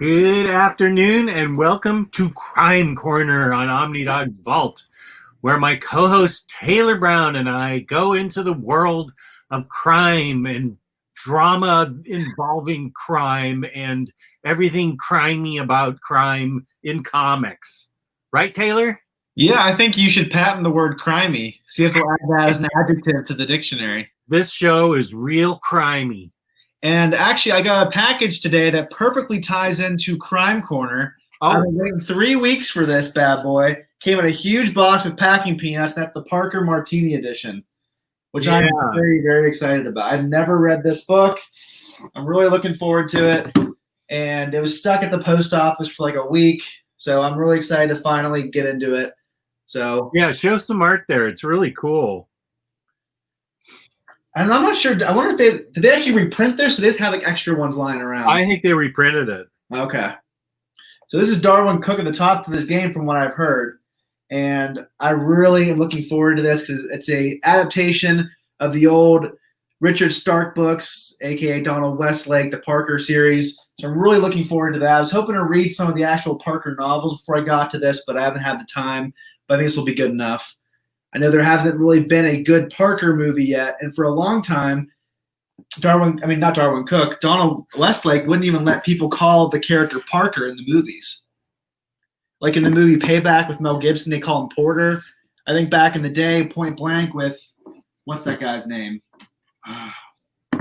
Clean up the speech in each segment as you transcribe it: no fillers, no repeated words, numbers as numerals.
Good afternoon and welcome to Crime Corner on OmniDog's Vault, where my co-host Taylor Brown and I go into the world of crime and drama involving crime and everything crimey about crime in comics. Right, Taylor? Yeah, I think you should patent the word crimey. See if they'll add that as an adjective to the dictionary. This show is real crimey. And actually, I got a package today that perfectly ties into Crime Corner. I've been waiting 3 weeks for this bad boy. Came in a huge box with packing peanuts. That's the Parker Martini edition, which I'm very, very excited about. I've never read this book. I'm really looking forward to it. And it was stuck at the post office for like a week. So I'm really excited to finally get into it. So yeah, show some art there. It's really cool. And I'm not sure. I wonder if did they actually reprint this? So they just have like extra ones lying around. I think they reprinted it. Okay. So this is Darwin Cooke at the top of his game from what I've heard. And I really am looking forward to this because it's a adaptation of the old Richard Stark books, a.k.a. Donald Westlake, the Parker series. So I'm really looking forward to that. I was hoping to read some of the actual Parker novels before I got to this, but I haven't had the time. But I think this will be good enough. I know there hasn't really been a good Parker movie yet, and for a long time, Donald Westlake wouldn't even let people call the character Parker in the movies. Like in the movie Payback with Mel Gibson, they call him Porter. I think back in the day, Point Blank with, what's that guy's name?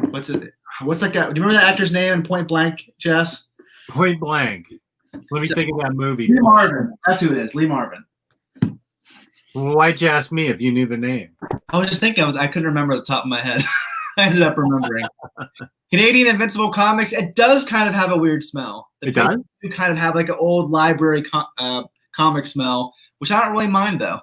What's that guy? Do you remember that actor's name in Point Blank, Jess? Point Blank. Let me think of that movie. Lee Marvin. That's who it is, Lee Marvin. Well, why'd you ask me if you knew the name? I was just thinking, I couldn't remember at the top of my head. I ended up remembering. Canadian Invincible Comics, it does kind of have a weird smell. It does? You kind of have like an old library comic smell, which I don't really mind though.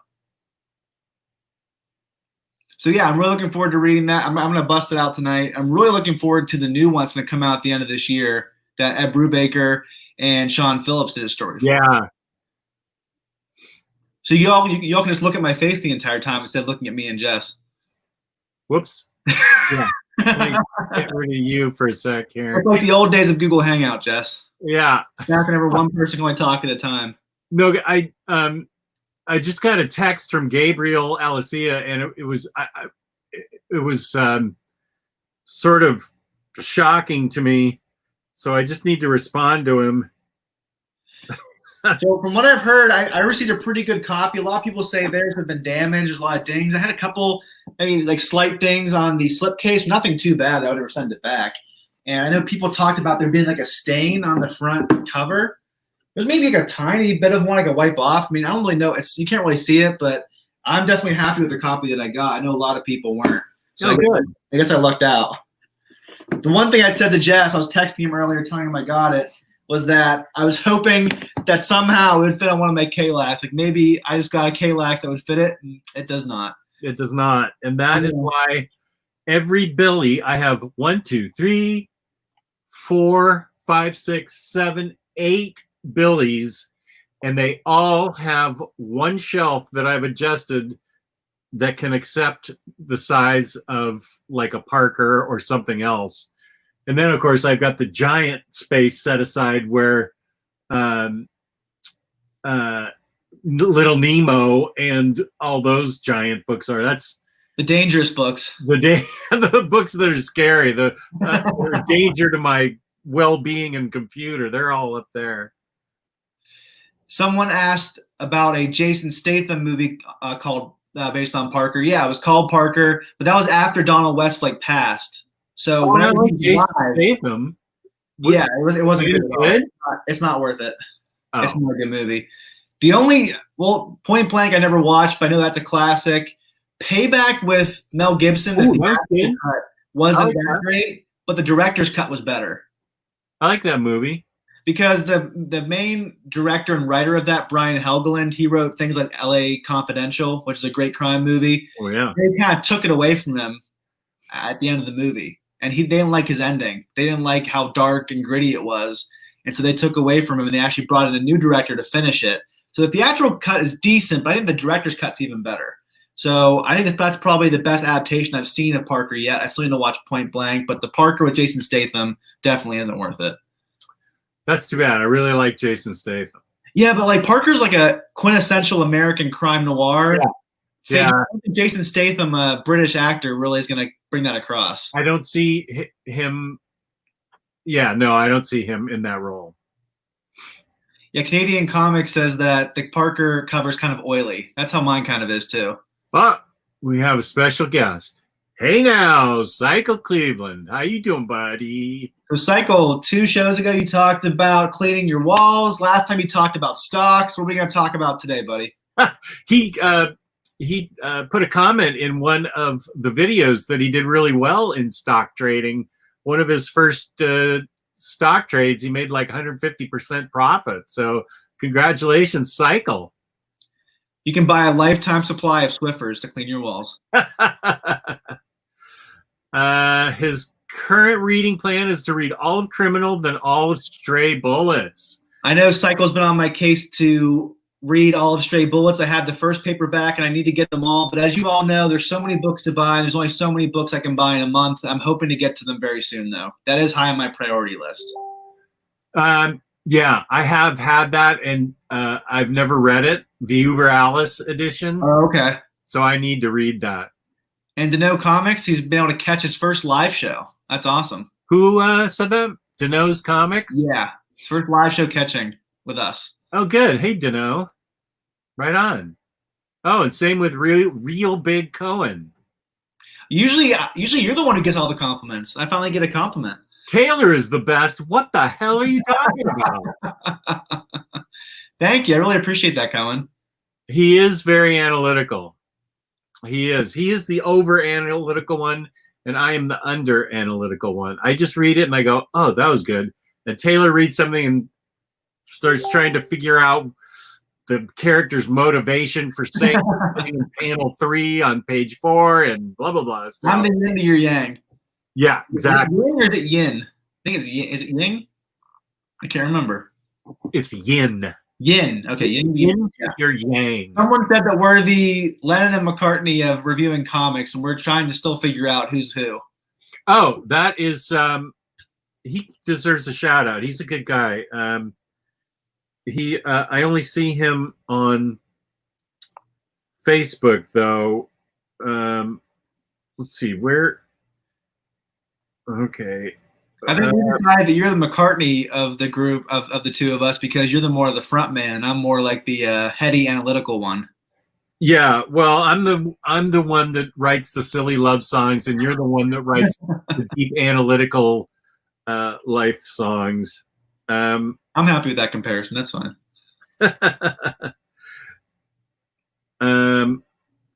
So yeah, I'm really looking forward to reading that. I'm going to bust it out tonight. I'm really looking forward to the new one that's going to come out at the end of this year that Ed Brubaker and Sean Phillips did a story for. Yeah. So you all can just look at my face the entire time instead of looking at me and Jess. Whoops. Yeah. Let me get rid of you for a sec here. It's like the old days of Google Hangout, Jess. Yeah. Back whenever one person can only talk at a time. No, I just got a text from Gabriel Alicia, and it was sort of shocking to me. So I just need to respond to him. So from what I've heard, I received a pretty good copy. A lot of people say theirs have been damaged. There's a lot of dings. I had a couple, like slight dings on the slipcase. Nothing too bad. I would ever send it back. And I know people talked about there being like a stain on the front cover. There's maybe like a tiny bit of one I could wipe off. I mean, I don't really know. You can't really see it, but I'm definitely happy with the copy that I got. I know a lot of people weren't. So good. I guess I lucked out. The one thing I said to Jess, I was texting him earlier telling him I got it, was that I was hoping that somehow it would fit on one of my K-Lax. Like maybe I just got a K-Lax that would fit it, and it does not. It does not. And that is why every Billy, I have 1, 2, 3, 4, 5, 6, 7, 8 Billies, and they all have one shelf that I've adjusted that can accept the size of like a Parker or something else. And then, of course, I've got the giant space set aside where Little Nemo and all those giant books are. That's the dangerous books. The books that are scary. They're danger to my well-being and computer. They're all up there. Someone asked about a Jason Statham movie called based on Parker. Yeah, it was called Parker, but that was after Donald Westlake passed. So whenever Jason Statham, yeah, it wasn't good. It's not worth it. Oh. It's not a good movie. Point Blank I never watched, but I know that's a classic. Payback with Mel Gibson, wasn't that great, but the director's cut was better. I like that movie. Because the main director and writer of that, Brian Helgeland, he wrote things like L.A. Confidential, which is a great crime movie. Oh, yeah. They kind of took it away from them at the end of the movie. And they didn't like his ending. They didn't like how dark and gritty it was. And so they took away from him, and they actually brought in a new director to finish it. So the theatrical cut is decent, but I think the director's cut's even better. So I think that's probably the best adaptation I've seen of Parker yet. I still need to watch Point Blank, but the Parker with Jason Statham definitely isn't worth it. That's too bad. I really like Jason Statham. Yeah, but like Parker's like a quintessential American crime noir. Yeah. I don't think Jason Statham, a British actor, really is going to bring that across. I don't see him. Yeah, no, I don't see him in that role. Yeah, Canadian Comics says that the Parker cover is kind of oily. That's how mine kind of is too. But we have a special guest. Hey now, Cycle Cleveland. How you doing, buddy? So Cycle, 2 shows ago you talked about cleaning your walls. Last time you talked about stocks. What are we going to talk about today, buddy? He put a comment in one of the videos that he did really well in stock trading. One of his first stock trades, he made like 150% profit. So congratulations, Cycle. You can buy a lifetime supply of Swiffers to clean your walls. His current reading plan is to read all of Criminal, then all of Stray Bullets. I know Cycle's been on my case to read all of Stray Bullets. I have the first paperback, and I need to get them all. But as you all know, there's so many books to buy, and there's only so many books I can buy in a month. I'm hoping to get to them very soon, though. That is high on my priority list. Yeah, I have had that, and I've never read it, the Uber Alice edition. Oh, okay. So I need to read that. And Dano Comics, he's been able to catch his first live show. That's awesome. Who said that? Dano's Comics? Yeah, his first live show catching with us. Oh, good. Hey, Dano. Right on. Oh, and same with Real Big Cohen. Usually you're the one who gets all the compliments. I finally get a compliment. Taylor is the best. What the hell are you talking about? Thank you. I really appreciate that, Cohen. He is very analytical. He is. He is the over-analytical one, and I am the under-analytical one. I just read it, and I go, oh, that was good. And Taylor reads something and starts trying to figure out the character's motivation for saying something in panel 3 on page 4 and blah, blah, blah. So, I'm the yin to your yang. Yeah, exactly. Is it yin or is it yin? I think it's yin. Is it yin? I can't remember. It's yin. Yin. Okay, yin. Yin to your yang. Someone said that we're the Lennon and McCartney of reviewing comics, and we're trying to still figure out who's who. Oh, that is he deserves a shout out. He's a good guy. I only see him on Facebook though. Let's see where. Okay. I think we decided that you're the McCartney of the group of the two of us because you're the more of the front man. I'm more like the heady analytical one. Yeah, well, I'm the one that writes the silly love songs, and you're the one that writes the deep analytical life songs. I'm happy with that comparison. That's fine.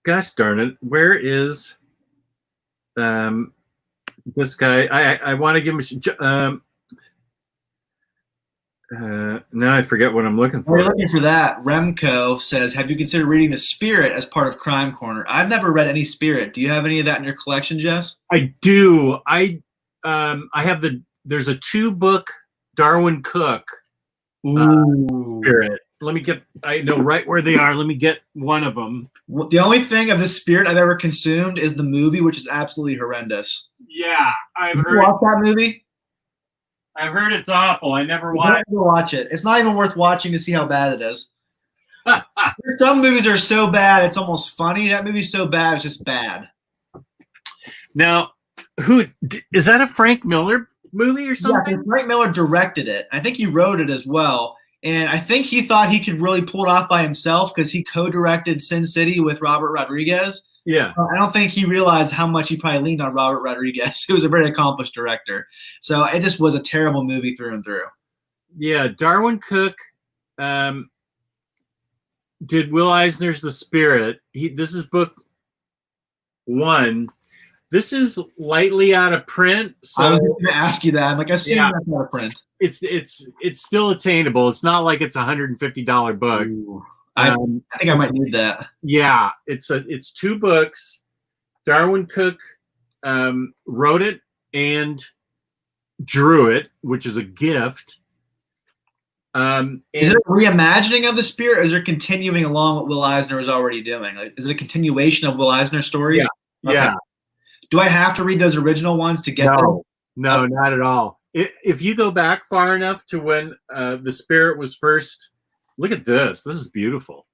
Gosh darn it, where is this guy? I want to give him. Now I forget what I'm looking for. We're looking for that. Remco says, "Have you considered reading The Spirit as part of Crime Corner?" I've never read any Spirit. Do you have any of that in your collection, Jess? I do. I have there's a 2-book Darwin Cooke Spirit. Let me get. I know right where they are. Let me get one of them. The only thing of this Spirit I've ever consumed is the movie, which is absolutely horrendous. Yeah, I've heard. You watch that movie? I've heard it's awful. I never watched. Watch it. It's not even worth watching to see how bad it is. Some movies are so bad it's almost funny. That movie's so bad it's just bad. Now, who is that? A Frank Miller movie or something? Yeah, Frank Miller directed it. I think he wrote it as well. And I think he thought he could really pull it off by himself because he co-directed Sin City with Robert Rodriguez. Yeah. I don't think he realized how much he probably leaned on Robert Rodriguez, who was a very accomplished director. So it just was a terrible movie through and through. Yeah, Darwin Cooke did Will Eisner's The Spirit. This is book 1. This is lightly out of print. So I was going to ask you that. I'm like, I assume that's out of print. It's still attainable. It's not like it's $150 book. I think I might need that. Yeah, it's 2 books. Darwin Cooke wrote it and drew it, which is a gift. Is it a reimagining of The Spirit, or is it continuing along what Will Eisner was already doing? Like, is it a continuation of Will Eisner stories? Yeah. Okay. Yeah. Do I have to read those original ones to get them? No, not at all. If you go back far enough to when the Spirit was first, look at this. This is beautiful.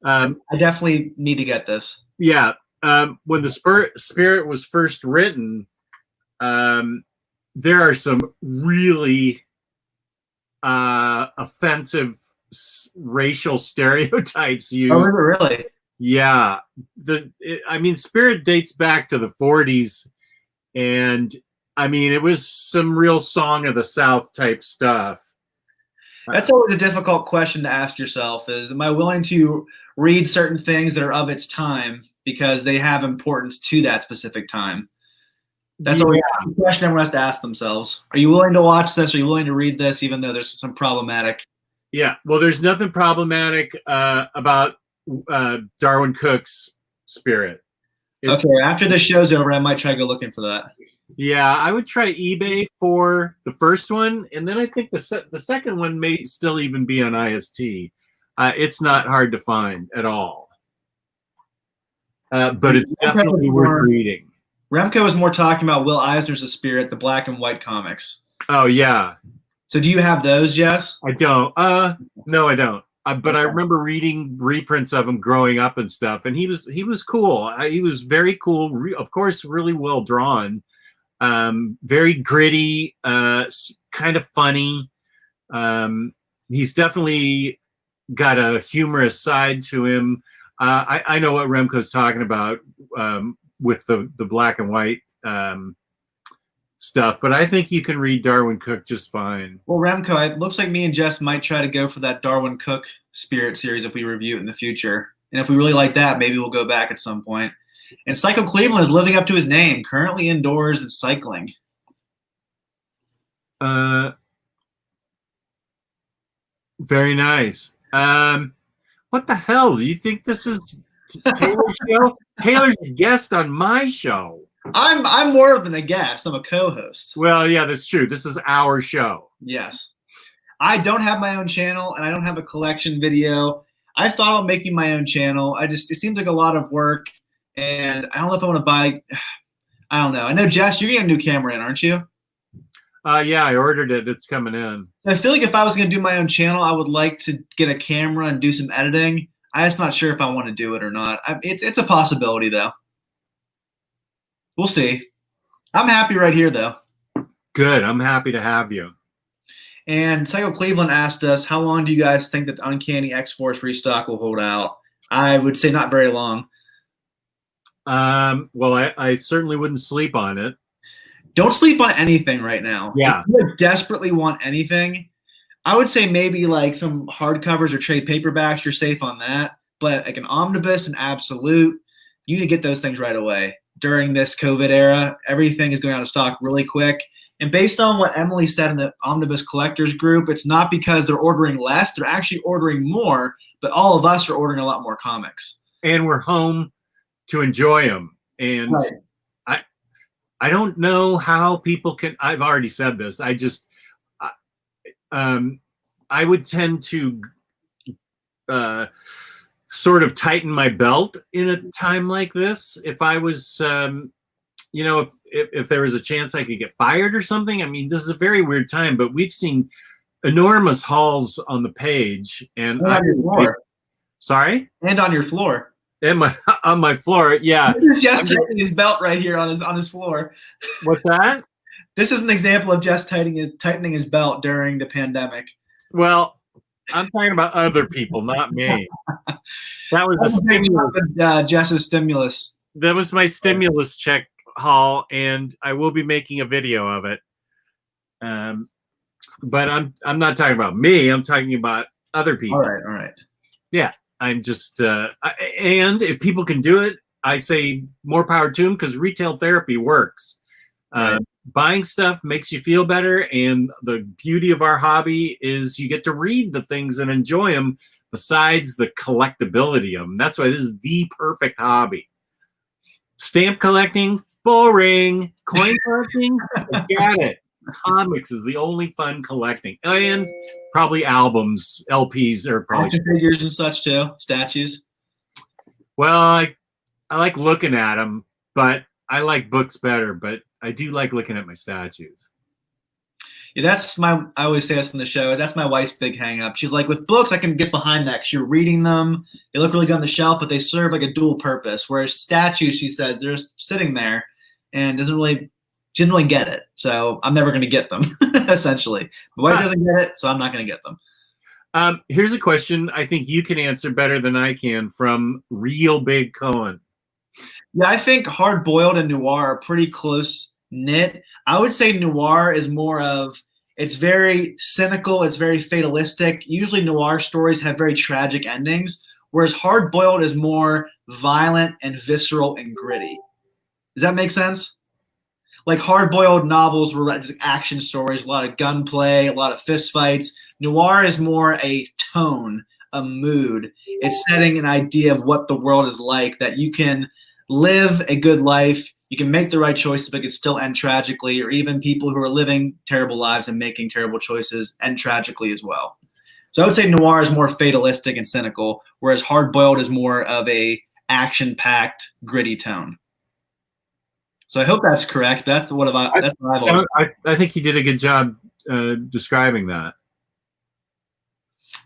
I definitely need to get this. Yeah. When the Spirit was first written, there are some really offensive racial stereotypes used. Oh, is it really? Yeah. I mean, Spirit dates back to the 40s, and I mean, it was some real Song of the South type stuff. That's always a difficult question to ask yourself is, am I willing to read certain things that are of its time because they have importance to that specific time? That's always a question everyone has to ask themselves. Are you willing to watch this? Are you willing to read this, even though there's some problematic? Yeah, well, there's nothing problematic about Darwin Cooke's Spirit. Okay, after the show's over, I might try to go looking for that. Yeah, I would try eBay for the first one, and then I think the second one may still even be on IST. It's not hard to find at all, but it's definitely worth reading. Remco was more talking about Will Eisner's The Spirit, the black and white comics. Oh yeah. So do you have those, Jess? I don't. No, I don't. But I remember reading reprints of him growing up and stuff, and he was cool. He was very cool. Of course, really well drawn, very gritty, kind of funny. He's definitely got a humorous side to him. I know what Remco's talking about with the black and white stuff, but I think you can read Darwin Cooke just fine. Well, Remco, it looks like me and Jess might try to go for that Darwin Cooke Spirit series if we review it in the future. And if we really like that, maybe we'll go back at some point. And Psycho Cleveland is living up to his name, currently indoors and cycling. Very nice. What the hell? Do you think this is Taylor's show? Taylor's a guest on my show. I'm more than a guest. I'm a co-host. Well, yeah, that's true. This is our show. Yes. I don't have my own channel, and I don't have a collection video. I've thought about making my own channel. It seems like a lot of work, and I don't know if I want to buy. I don't know. I know, Jess, you're getting a new camera in, aren't you? Yeah, I ordered it. It's coming in. I feel like if I was going to do my own channel, I would like to get a camera and do some editing. I'm just not sure if I want to do it or not. It's a possibility, though. We'll see. I'm happy right here, though. Good. I'm happy to have you. And Psycho Cleveland asked us, how long do you guys think that Uncanny X-Force restock will hold out? I would say not very long. Well, I certainly wouldn't sleep on it. Don't sleep on anything right now. Yeah. If you desperately want anything, I would say maybe like some hardcovers or trade paperbacks. You're safe on that. But like an omnibus, an absolute, you need to get those things right away. During this COVID era, everything is going out of stock really quick. And based on what Emily said in the Omnibus Collectors group, it's not because they're ordering less. They're actually ordering more, but all of us are ordering a lot more comics. And we're home to enjoy them. And right. I don't know how people can – I've already said this. I would tend to sort of tighten my belt in a time like this. If I was if there was a chance I could get fired or something. I mean, this is a very weird time, but we've seen enormous hauls on the page. And on your floor. Sorry? And on your floor. And on my floor, yeah. This is Jess tightening his belt right here on his floor. What's that? This is an example of Jess tightening his belt during the pandemic. Well, I'm talking about other people, not me. That was Jess's stimulus. That was my stimulus check haul, and I will be making a video of it. But I'm not talking about me. I'm talking about other people. All right. Yeah, I'm just and if people can do it, I say more power to them because retail therapy works. Right. Buying stuff makes you feel better, and the beauty of our hobby is you get to read the things and enjoy them besides the collectability of them. That's why this is the perfect hobby. Stamp collecting, boring. Coin collecting, got it. Comics is the only fun collecting. And probably albums, LPs are probably action figures and such too, statues. Well, I like looking at them, but I like books better, but I do like looking at my statues. Yeah, I always say this from the show. That's my wife's big hang up. She's like, with books, I can get behind that because you're reading them. They look really good on the shelf, but they serve like a dual purpose. Whereas statues, she says, they're just sitting there and she doesn't really get it. So I'm never going to get them, essentially. My wife doesn't get it, so I'm not going to get them. Here's a question I think you can answer better than I can from Real Big Cohen. Yeah, I think Hard Boiled and Noir are pretty close knit. I would say Noir is more of, it's very cynical, it's very fatalistic. Usually noir stories have very tragic endings, whereas Hard Boiled is more violent and visceral and gritty. Does that make sense? Like Hard Boiled novels were just action stories, a lot of gunplay, a lot of fistfights. Noir is more a tone, a mood. It's setting an idea of what the world is like, that you can live a good life, you can make the right choices, but it can still end tragically, or even people who are living terrible lives and making terrible choices end tragically as well. So I would say Noir is more fatalistic and cynical, whereas Hard Boiled is more of a action-packed, gritty tone. So I hope that's correct. That's what I've always. I think you did a good job describing that.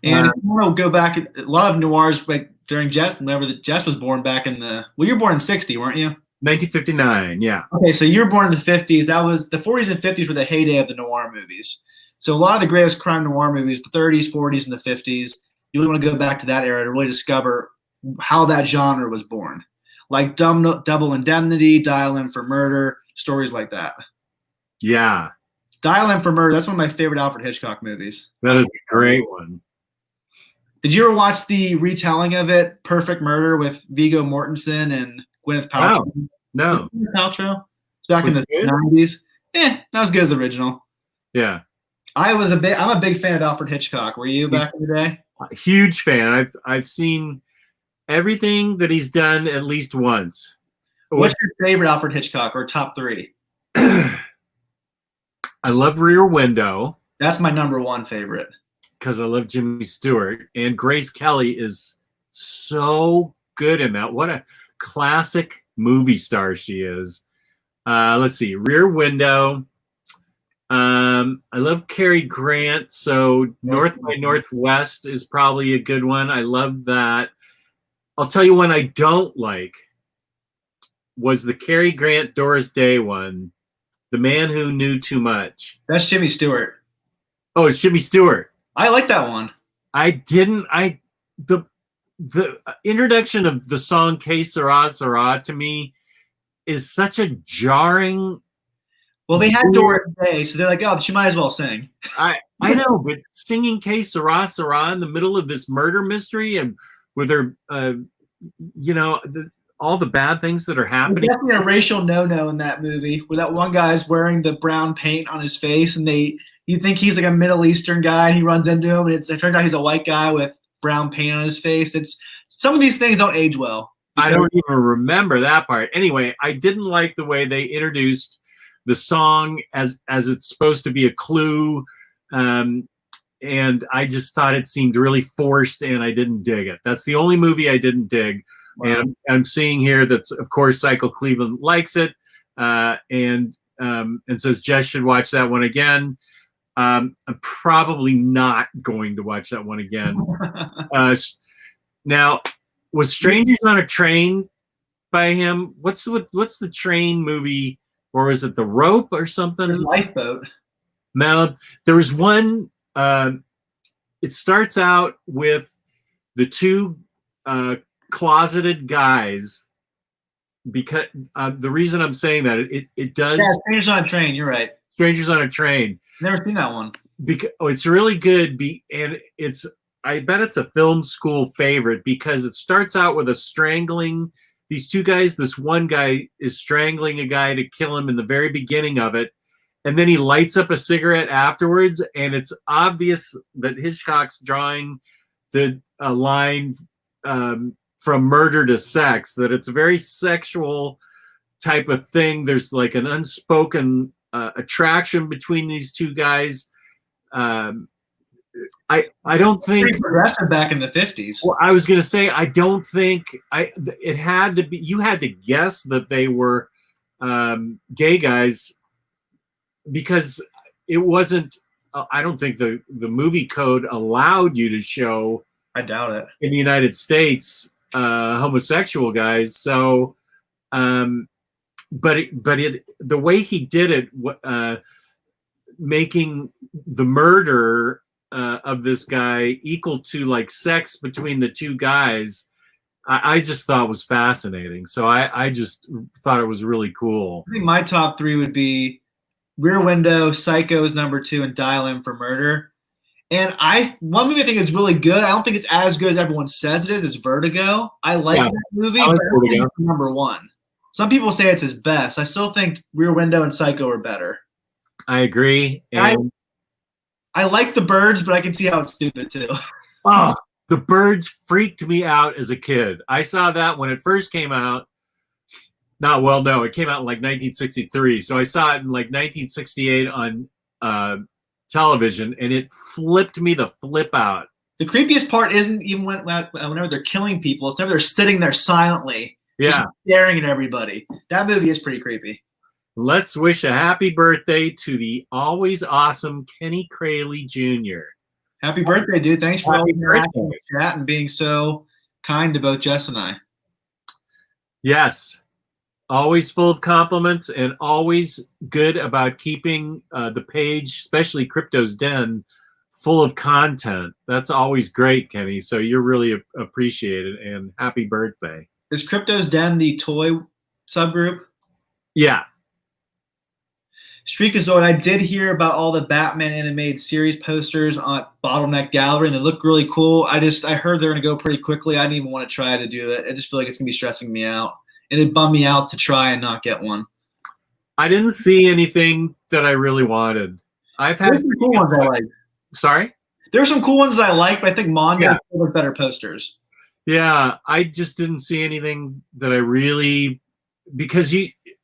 And if you want to go back, a lot of noirs like during Jess, whenever Jess was born back in you were born in 60, weren't you? 1959, yeah. Okay, so you were born in the 50s. That was the 40s and 50s were the heyday of the noir movies. So a lot of the greatest crime noir movies, the 30s, 40s, and the 50s, you really want to go back to that era to really discover how that genre was born. Like Double Indemnity, Dial M for Murder, stories like that. Yeah. Dial M for Murder, that's one of my favorite Alfred Hitchcock movies. That is a great one. Did you ever watch the retelling of it, Perfect Murder, with Viggo Mortensen and Gwyneth Paltrow? No. Gwyneth Paltrow? It's back in the 90s. Not as good as the original. Yeah. I'm a big fan of Alfred Hitchcock. Were you back in the day? Huge fan. I've seen everything that he's done at least once. What's your favorite Alfred Hitchcock, or top three? I love Rear Window. That's my number one favorite. Because I love Jimmy Stewart. And Grace Kelly is so good in that. What a classic movie star she is. Let's see. Rear Window. I love Cary Grant. So North by Northwest is probably a good one. I love that. I'll tell you one I don't like was the Cary Grant Doris Day one. The Man Who Knew Too Much. That's Jimmy Stewart. Oh, it's Jimmy Stewart. I like that one. The introduction of the song Que Sera Sera to me is such a jarring. Well, they had Doris Day, so they're like, oh, she might as well sing. I know, but singing Que Sera Sera in the middle of this murder mystery and with her, all the bad things that are happening. There's definitely a racial no-no in that movie, where that one guy's wearing the brown paint on his face, and you think he's like a Middle Eastern guy, and he runs into him, and it turns out he's a white guy with brown paint on his face. Some of these things don't age well. I don't even remember that part. Anyway, I didn't like the way they introduced the song as it's supposed to be a clue, and I just thought it seemed really forced, and I didn't dig it. That's the only movie I didn't dig. Wow. And I'm seeing here that, of course, Cycle Cleveland likes it, and says Jess should watch that one again. I'm probably not going to watch that one again. Now, was Strangers on a Train by him? What's the train movie, or is it The Rope or something? Lifeboat. No, there was one. It starts out with the two closeted guys. Because the reason I'm saying that it does. Yeah, Strangers on a Train. You're right. Strangers on a Train. Never seen that one. It's really good, and I bet it's a film school favorite because it starts out with a strangling. These two guys, this one guy is strangling a guy to kill him in the very beginning of it, and then he lights up a cigarette afterwards, and it's obvious that Hitchcock's drawing the line from murder to sex, that it's a very sexual type of thing. There's like an unspoken attraction between these two guys. I don't think pretty progressive back in the 50s. Well, I was going to say I don't think it had to be. You had to guess that they were gay guys because it wasn't. I don't think the movie code allowed you to show. I doubt it. In the United States, homosexual guys. So, but the way he did it, making the murder of this guy equal to like sex between the two guys, I just thought was fascinating. So I just thought it was really cool. I think my top 3 would be Rear Window, Psycho is number 2, and Dial M for Murder. And one movie I think is really good. I don't think it's as good as everyone says it is. It's Vertigo. I like that movie, but I don't think it's number 1. Some people say it's his best. I still think Rear Window and Psycho are better. I agree. And I like The Birds, but I can see how it's stupid too. Oh, The Birds freaked me out as a kid. I saw that when it first came out. No, it came out in like 1963. So I saw it in like 1968 on television, and it flipped me the flip out. The creepiest part isn't even whenever they're killing people. It's whenever they're sitting there silently, just staring at everybody. That movie is pretty creepy. Let's wish a happy birthday to the always awesome Kenny Crayley Jr. Happy birthday, dude. Thanks for all your interaction in the chat and being so kind to both Jess and I. Yes. Always full of compliments and always good about keeping the page, especially Crypto's Den, full of content. That's always great, Kenny. So you're really appreciated, and happy birthday. Is Crypto's Den the toy subgroup? Yeah. Streakazoid, I did hear about all the Batman animated series posters on Bottleneck Gallery, and they look really cool. I heard they're going to go pretty quickly. I didn't even want to try to do it. I just feel like it's going to be stressing me out. And it bummed me out to try and not get one. I didn't see anything that I really wanted. I've had some cool ones I like. Sorry? There's some cool ones that I like, but I think Mondo have better posters. Yeah, I just didn't see anything that I really, because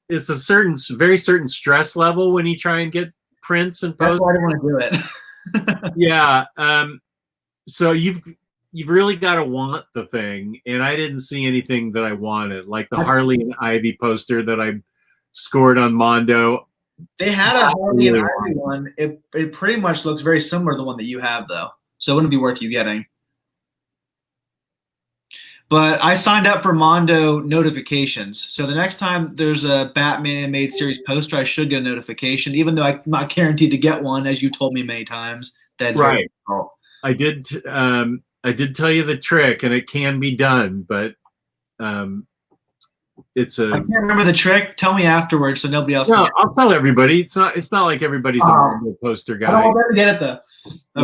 it's a very certain stress level when you try and get prints and posters. That's why I didn't want to do it. Yeah. So you've really got to want the thing, and I didn't see anything that I wanted, like the Harley and Ivy poster that I scored on Mondo. They had a Harley and Ivy one. It pretty much looks very similar to the one that you have, though, so it wouldn't be worth you getting. But I signed up for Mondo notifications, so the next time there's a Batman animated series poster, I should get a notification, even though I'm not guaranteed to get one, as you told me many times. That's right. Very difficult. I did tell you the trick, and it can be done, but it's a. I can't remember the trick. Tell me afterwards, so nobody else. No, I'll tell everybody. It's not like everybody's a Mondo poster guy. I don't want them to get it though.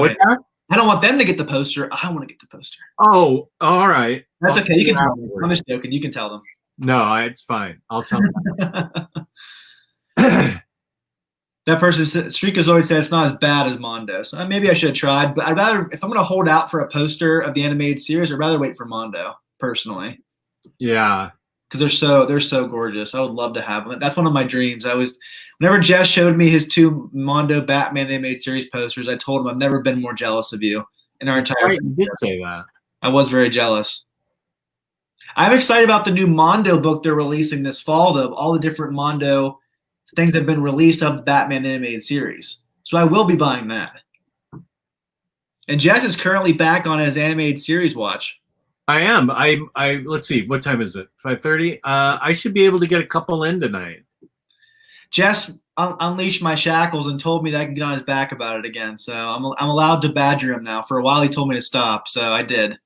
Okay. What? I don't want them to get the poster. I want to get the poster. Oh, all right. That's okay. You can tell them. I'm just joking. You can tell them. No, it's fine. I'll tell them. That person, Streakazoid, said it's not as bad as Mondo. So maybe I should have tried. But I'd rather, if I'm going to hold out for a poster of the animated series, I'd rather wait for Mondo, personally. Yeah. Because they're so gorgeous. I would love to have them. That's one of my dreams. Whenever Jess showed me his 2 Mondo Batman animated series posters, I told him I've never been more jealous of you in our entire. Right, you did say that. I was very jealous. I'm excited about the new Mondo book they're releasing this fall, though. All the different Mondo things that have been released of the Batman animated series. So I will be buying that. And Jess is currently back on his animated series watch. I am. Let's see. What time is it? 5:30? I should be able to get a couple in tonight. Jess unleashed my shackles and told me that I can get on his back about it again. So I'm allowed to badger him now. For a while, he told me to stop, so I did.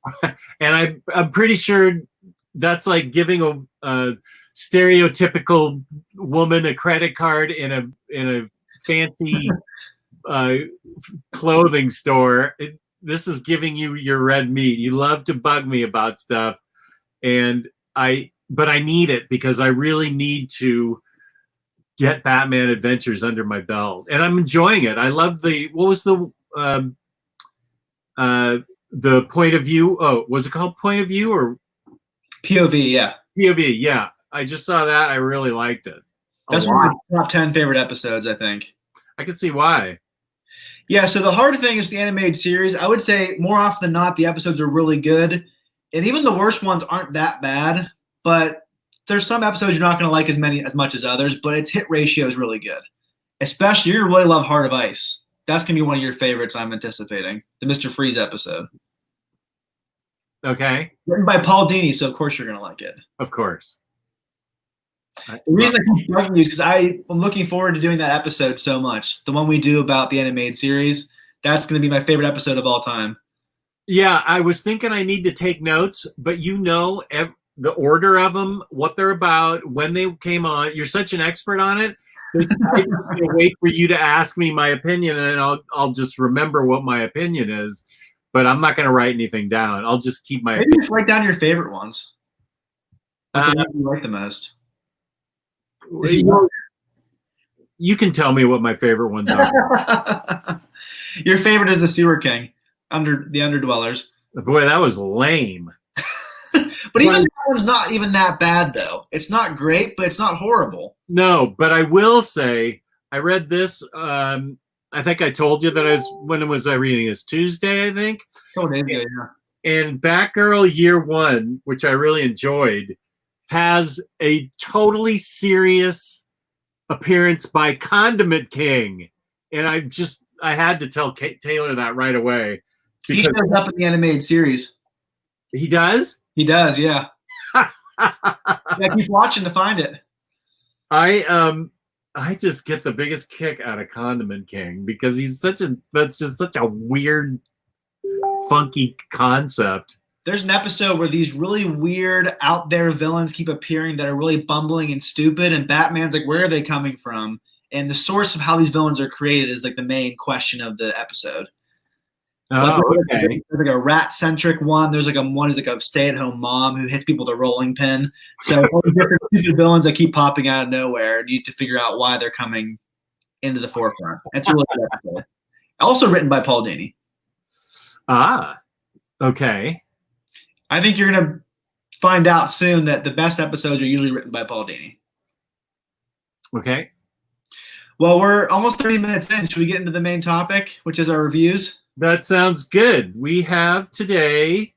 And I'm pretty sure that's like giving a stereotypical woman a credit card in a fancy clothing store. This is giving you your red meat. You love to bug me about stuff, but I need it because I really need to get Batman Adventures under my belt, and I'm enjoying it. I love what was the point of view? Oh, was it called Point of View or POV? Yeah, POV. Yeah, I just saw that. I really liked it. That's one of my top 10 favorite episodes, I think. I can see why. Yeah, so the hard thing is the animated series. I would say more often than not, the episodes are really good, and even the worst ones aren't that bad. But there's some episodes you're not going to like as much as others, but its hit ratio is really good. Especially, you're going to really love Heart of Ice. That's going to be one of your favorites, I'm anticipating. The Mr. Freeze episode. Okay. Written by Paul Dini, so of course you're going to like it. Of course. The reason I keep bugging you is because I'm looking forward to doing that episode so much. The one we do about the animated series. That's going to be my favorite episode of all time. Yeah, I was thinking I need to take notes, but the order of them, what they're about, when they came on. You're such an expert on it. I'm just going to wait for you to ask me my opinion, and I'll just remember what my opinion is. But I'm not going to write anything down. I'll just keep my. Maybe just write down your favorite ones. The ones you like the most. You can tell me what my favorite ones are. Your favorite is the Sewer King, the Underdwellers. Boy, that was lame. But even that one's not even that bad, though. It's not great, but it's not horrible. No, but I will say I read this. I think I told you that when was I reading this? Tuesday, I think. Oh, yeah. And Batgirl Year One, which I really enjoyed, has a totally serious appearance by Condiment King, and I had to tell Taylor that right away. He shows up in the animated series. He does? He does, yeah. Yeah, keep watching to find it. I just get the biggest kick out of Condiment King because that's just such a weird, funky concept. There's an episode where these really weird, out there villains keep appearing that are really bumbling and stupid, and Batman's like, where are they coming from? And the source of how these villains are created is like the main question of the episode. Oh, okay. There's like a rat-centric one. There's like one who's like a stay-at-home mom who hits people with a rolling pin. So all the different stupid villains that keep popping out of nowhere. You need to figure out why they're coming into the forefront. It's really good episode. Also written by Paul Dini. Ah, okay. I think you're gonna find out soon that the best episodes are usually written by Paul Dini. Okay. Well, we're almost 30 minutes in. Should we get into the main topic, which is our reviews? That sounds good. We have today,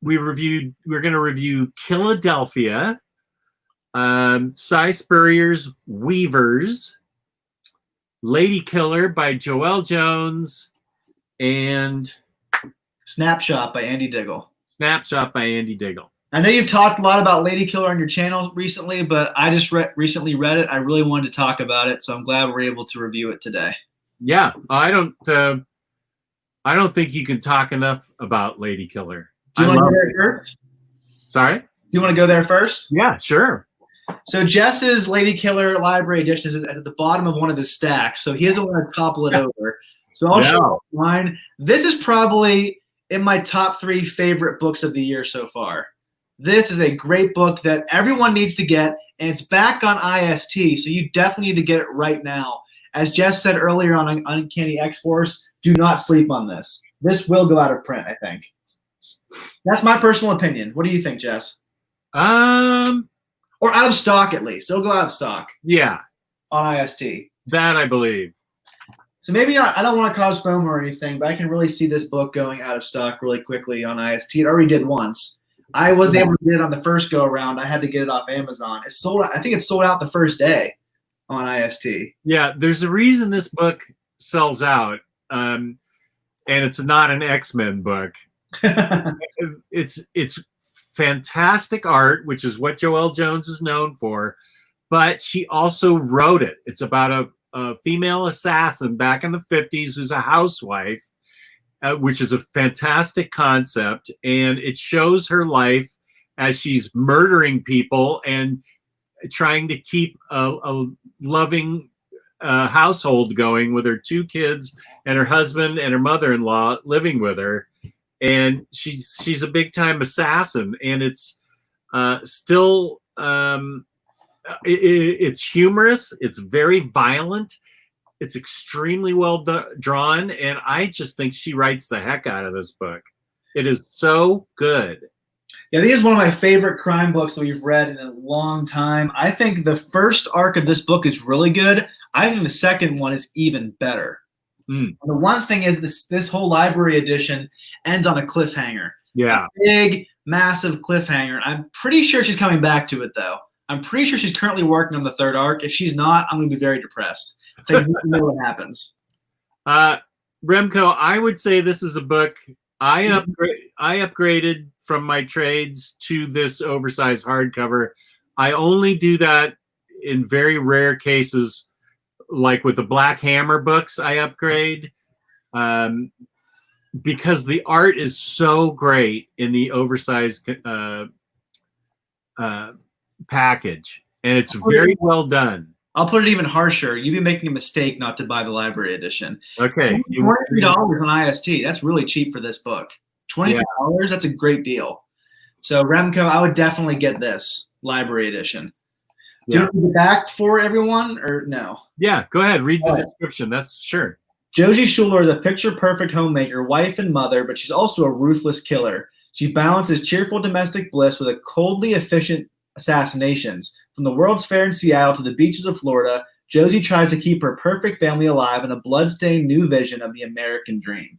we're going to review Killadelphia, Spurrier's Weavers, Ladykiller by Joelle Jones, and Snapshot by Andy Diggle. Snapshot by Andy Diggle. I know you've talked a lot about Ladykiller on your channel recently, but I just recently read it. I really wanted to talk about it, so I'm glad we're able to review it today. Yeah, I don't think you can talk enough about Ladykiller. Do you want to go there first? Sorry? You want to go there first? Yeah, sure. So Jess's Ladykiller library edition is at the bottom of one of the stacks, so he doesn't want to topple it over. So I'll show you mine. This is probably in my top 3 favorite books of the year so far. This is a great book that everyone needs to get, and it's back on IST, so you definitely need to get it right now. As Jess said earlier on Uncanny X-Force, do not sleep on this. This will go out of print, I think. That's my personal opinion. What do you think, Jess? Or out of stock, at least. It'll go out of stock. Yeah. On IST. That I believe. So maybe not, I don't want to cause FOMO or anything, but I can really see this book going out of stock really quickly on IST. It already did once. I wasn't able to get it on the first go-around. I had to get it off Amazon. It's sold out. I think it sold out the first day on IST. Yeah, there's a reason this book sells out, and it's not an X-Men book. It's fantastic art, which is what Joelle Jones is known for, but she also wrote it. It's about a female assassin back in the 50s who's a housewife, which is a fantastic concept, and it shows her life as she's murdering people and trying to keep a loving household going with her 2 kids and her husband and her mother-in-law living with her. And she's a big-time assassin, and it's still it's humorous. It's very violent. It's extremely well drawn, and I just think she writes the heck out of this book. It is so good. Yeah, I think it's one of my favorite crime books that we've read in a long time. I think the first arc of this book is really good. I think the second one is even better. The one thing is this whole library edition ends on a cliffhanger. Yeah. A big, massive cliffhanger. I'm pretty sure she's coming back to it, though. I'm pretty sure she's currently working on the 3rd arc. If she's not, I'm going to be very depressed. So you know what happens. Remco, I would say this is a book I upgraded from my trades to this oversized hardcover. I only do that in very rare cases, like with the Black Hammer books. I upgrade because the art is so great in the oversized package, and it's very well done. I'll put it even harsher. You'd be making a mistake not to buy the library edition. Okay. $23 on IST. That's really cheap for this book. $23, that's a great deal. So Remco, I would definitely get this library edition. Do you read the back for everyone or no? Yeah, go ahead. Read the description. That's sure. Josie Schuler is a picture-perfect homemaker, wife and mother, but she's also a ruthless killer. She balances cheerful domestic bliss with a coldly efficient assassinations. From the World's Fair in Seattle to the beaches of Florida, Josie tries to keep her perfect family alive in a bloodstained new vision of the American dream.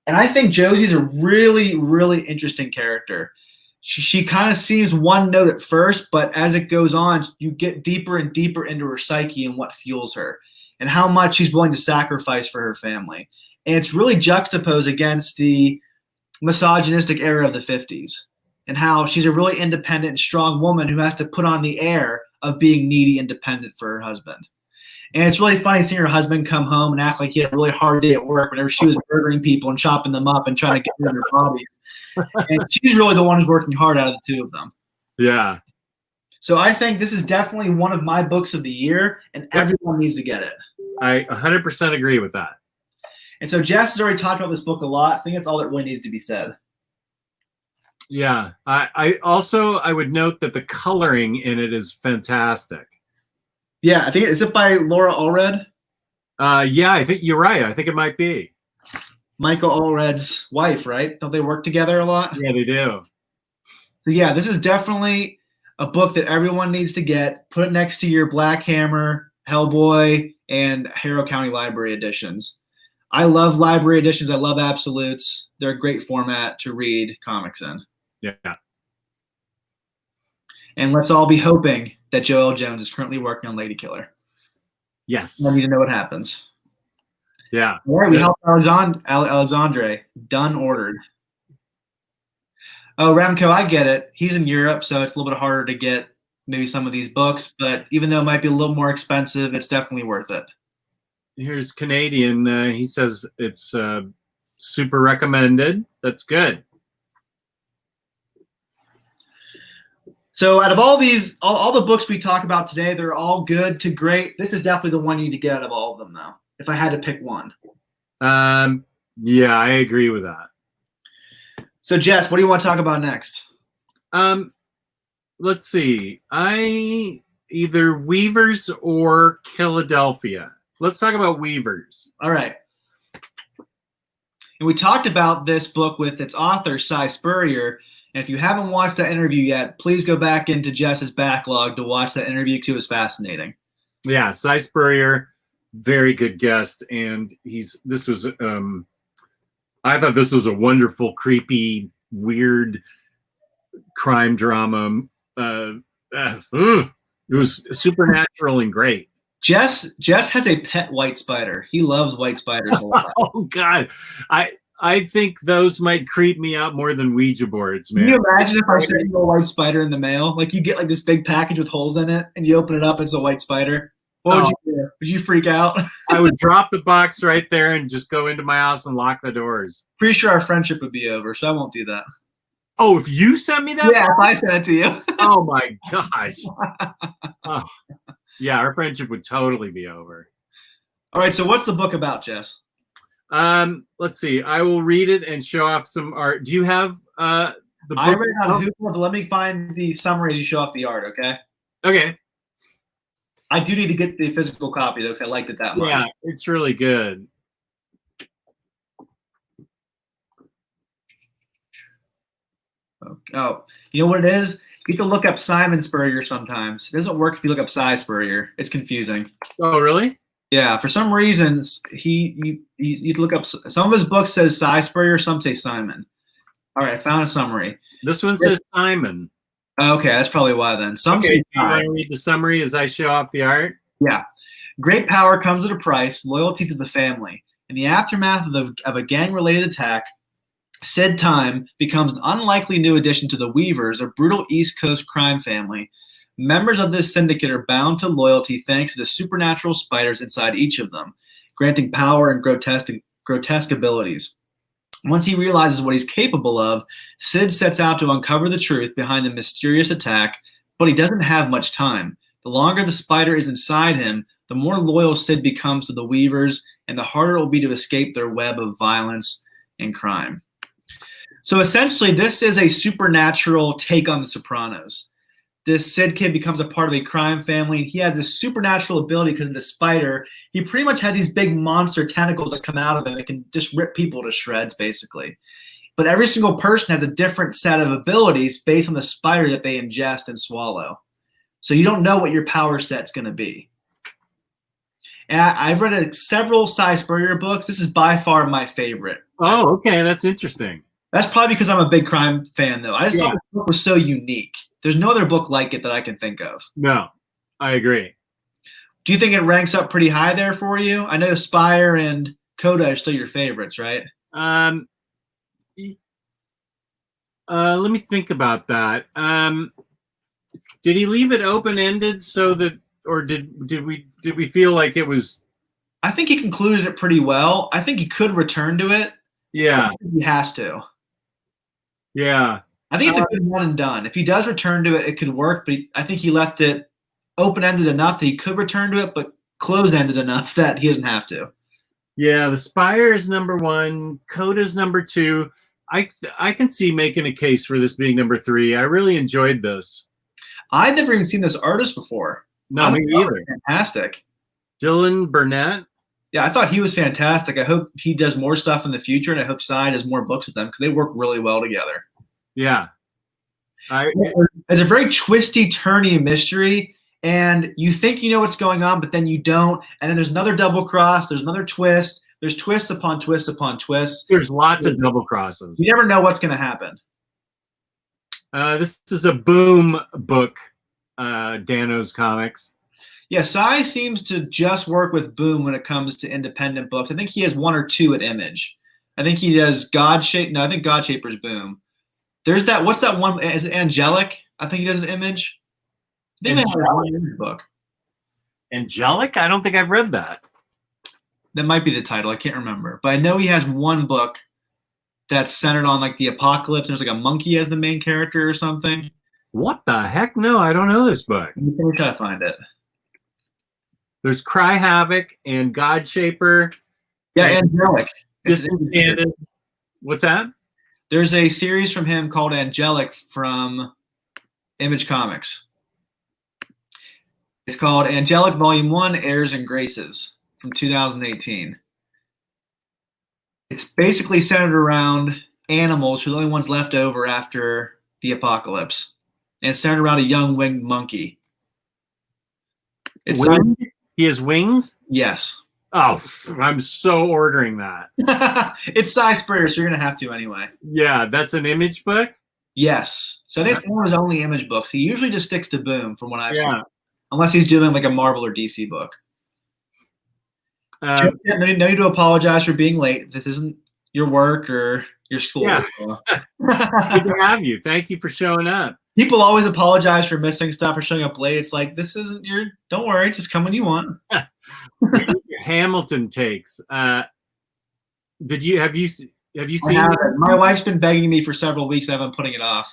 And I think Josie's a really, really interesting character. She kind of seems one note at first, but as it goes on, you get deeper and deeper into her psyche and what fuels her and how much she's willing to sacrifice for her family. And it's really juxtaposed against the misogynistic era of the 50s. And how she's a really independent and strong woman who has to put on the air of being needy and dependent for her husband. And it's really funny seeing her husband come home and act like he had a really hard day at work whenever she was murdering people and chopping them up and trying to get rid of their bodies. And she's really the one who's working hard out of the two of them. Yeah. So I think this is definitely one of my books of the year, and everyone needs to get it. I 100% agree with that. And so Jess has already talked about this book a lot. So I think that's all that really needs to be said. Yeah, I would note that the coloring in it is fantastic. Yeah, I think is it by Laura Allred? Yeah, I think you're right. I think it might be Michael Allred's wife, right? Don't they work together a lot? Yeah, they do. So yeah, this is definitely a book that everyone needs to get. Put it next to your Black Hammer, Hellboy, and Harrow County Library editions. I love library editions. I love absolutes. They're a great format to read comics in. Yeah. And let's all be hoping that Joel Jones is currently working on Ladykiller. Yes. I need to know what happens. Yeah. All right, we helped Alexandre. Done, ordered. Oh, Remco, I get it. He's in Europe, so it's a little bit harder to get maybe some of these books. But even though it might be a little more expensive, it's definitely worth it. Here's Canadian. He says it's super recommended. That's good. So out of all these, all the books we talk about today, they're all good to great. This is definitely the one you need to get out of all of them, though, if I had to pick one. Yeah, I agree with that. So, Jess, what do you want to talk about next? Let's see. Either Weavers or Killadelphia. Let's talk about Weavers. All right. And we talked about this book with its author, Cy Spurrier. And if you haven't watched that interview yet, please go back into Jess's backlog to watch that interview too. It was fascinating. Yeah, Cy Spurrier, very good guest, and I thought this was a wonderful, creepy, weird crime drama. It was supernatural and great. Jess has a pet white spider. He loves white spiders a lot. Oh God, I think those might creep me out more than Ouija boards, man. Can you imagine if I sent you a white spider in the mail? Like you get like this big package with holes in it, and you open it up, and it's a white spider. What would you do? Would you freak out? I would drop the box right there and just go into my house and lock the doors. Pretty sure our friendship would be over, so I won't do that. Oh, if you sent me that? Yeah, if I sent it to you. Oh my gosh. Oh, yeah, our friendship would totally be over. All right, so what's the book about, Jess? Let's see. I will read it and show off some art. Do you have the book? I read it on Hoopla, but let me find the summary as you show off the art, okay? Okay. I do need to get the physical copy, though, because I liked it that much. Yeah, it's really good. Oh, you know what it is? You have to look up Simon Spurrier sometimes. It doesn't work if you look up Cy Spurrier. It's confusing. Oh, really? Yeah, for some reasons, you'd look up. Some of his books says Cy Spurrier, some say Simon. All right, I found a summary. This one says Simon. Okay, that's probably why then. Some okay, say so you want to read the summary as I show off the art? Yeah. Great power comes at a price, loyalty to the family. In the aftermath of a gang-related attack, Sid Time becomes an unlikely new addition to the Weavers, a brutal East Coast crime family. Members of this syndicate are bound to loyalty thanks to the supernatural spiders inside each of them, granting power and grotesque abilities. Once he realizes what he's capable of, Sid sets out to uncover the truth behind the mysterious attack, but he doesn't have much time. The longer the spider is inside him, the more loyal Sid becomes to the Weavers, and the harder it will be to escape their web of violence and crime. So essentially, this is a supernatural take on The Sopranos. This Sid kid becomes a part of a crime family. He has a supernatural ability because of the spider. He pretty much has these big monster tentacles that come out of him that can just rip people to shreds, basically. But every single person has a different set of abilities based on the spider that they ingest and swallow. So you don't know what your power set's going to be. And I've read several Cy Spurrier books. This is by far my favorite. Oh, okay. That's interesting. That's probably because I'm a big crime fan, though. I just thought the book was so unique. There's no other book like it that I can think of. No, I agree. Do you think it ranks up pretty high there for you? I know Spire and Coda are still your favorites, right? Let me think about that. Did he leave it open-ended so that, or did we feel like it was? I think he concluded it pretty well. I think he could return to it. Yeah, he has to. Yeah, I think it's a good one and done. If he does return to it, it could work. But I think he left it open-ended enough that he could return to it, but closed-ended enough that he doesn't have to. Yeah, the Spire is number 1. Coda's number 2. I can see making a case for this being number 3. I really enjoyed this. I'd never even seen this artist before. No, me either. Fantastic. Dylan Burnett. Yeah, I thought he was fantastic. I hope he does more stuff in the future, and I hope Cy does more books with them because they work really well together. Yeah. It's a very twisty, turny mystery, and you think you know what's going on, but then you don't. And then there's another double cross. There's another twist. There's twist upon twist upon twist. There's lots of double crosses. You never know what's going to happen. This is a Boom book, Dano's Comics. Yeah, Cy seems to just work with Boom when it comes to independent books. I think he has 1 or 2 at Image. I think he does Godshape. No, I think Godshaper's Boom. There's that. What's that one? Is it Angelic? I think he does an Image. They may have one Image book. Angelic? I don't think I've read that. That might be the title. I can't remember. But I know he has one book that's centered on like the apocalypse. There's like a monkey as the main character or something. What the heck? No, I don't know this book. Let me try to find it. There's Cry Havoc and Godshaper. Yeah, Angelic. Disenchanted. What's that? There's a series from him called Angelic from Image Comics. It's called Angelic Volume 1, Airs and Graces from 2018. It's basically centered around animals who are the only ones left over after the apocalypse. And it's centered around a young winged monkey. It's He has wings? Yes. Oh, I'm so ordering that. It's Cy Spurrier, so you're going to have to anyway. Yeah, that's an Image book? Yes. So I think it's one of his only Image books. He usually just sticks to Boom from what I've seen. Unless he's doing like a Marvel or DC book. No need to apologize for being late. This isn't your work or your school. Yeah. Good to have you. Thank you for showing up. People always apologize for missing stuff or showing up late. It's like, this isn't your, don't worry, just come when you want. Your Hamilton takes. Have you seen it? My wife's been begging me for several weeks. I've been putting it off.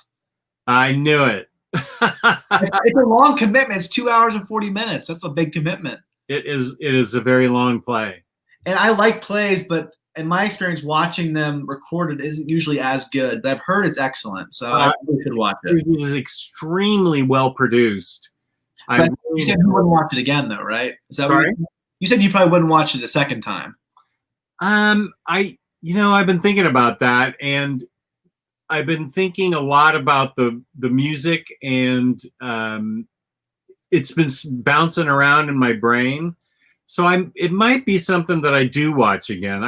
I knew it. It's a long commitment. It's 2 hours and 40 minutes. That's a big commitment. It is a very long play. And I like plays, but in my experience, watching them recorded isn't usually as good. But I've heard it's excellent, so I really should watch it. It is extremely well produced. You said you wouldn't watch it again, though, right? Is that Sorry? You said you probably wouldn't watch it a second time. I've been thinking about that, and I've been thinking a lot about the music, and it's been bouncing around in my brain. So it might be something that I do watch again.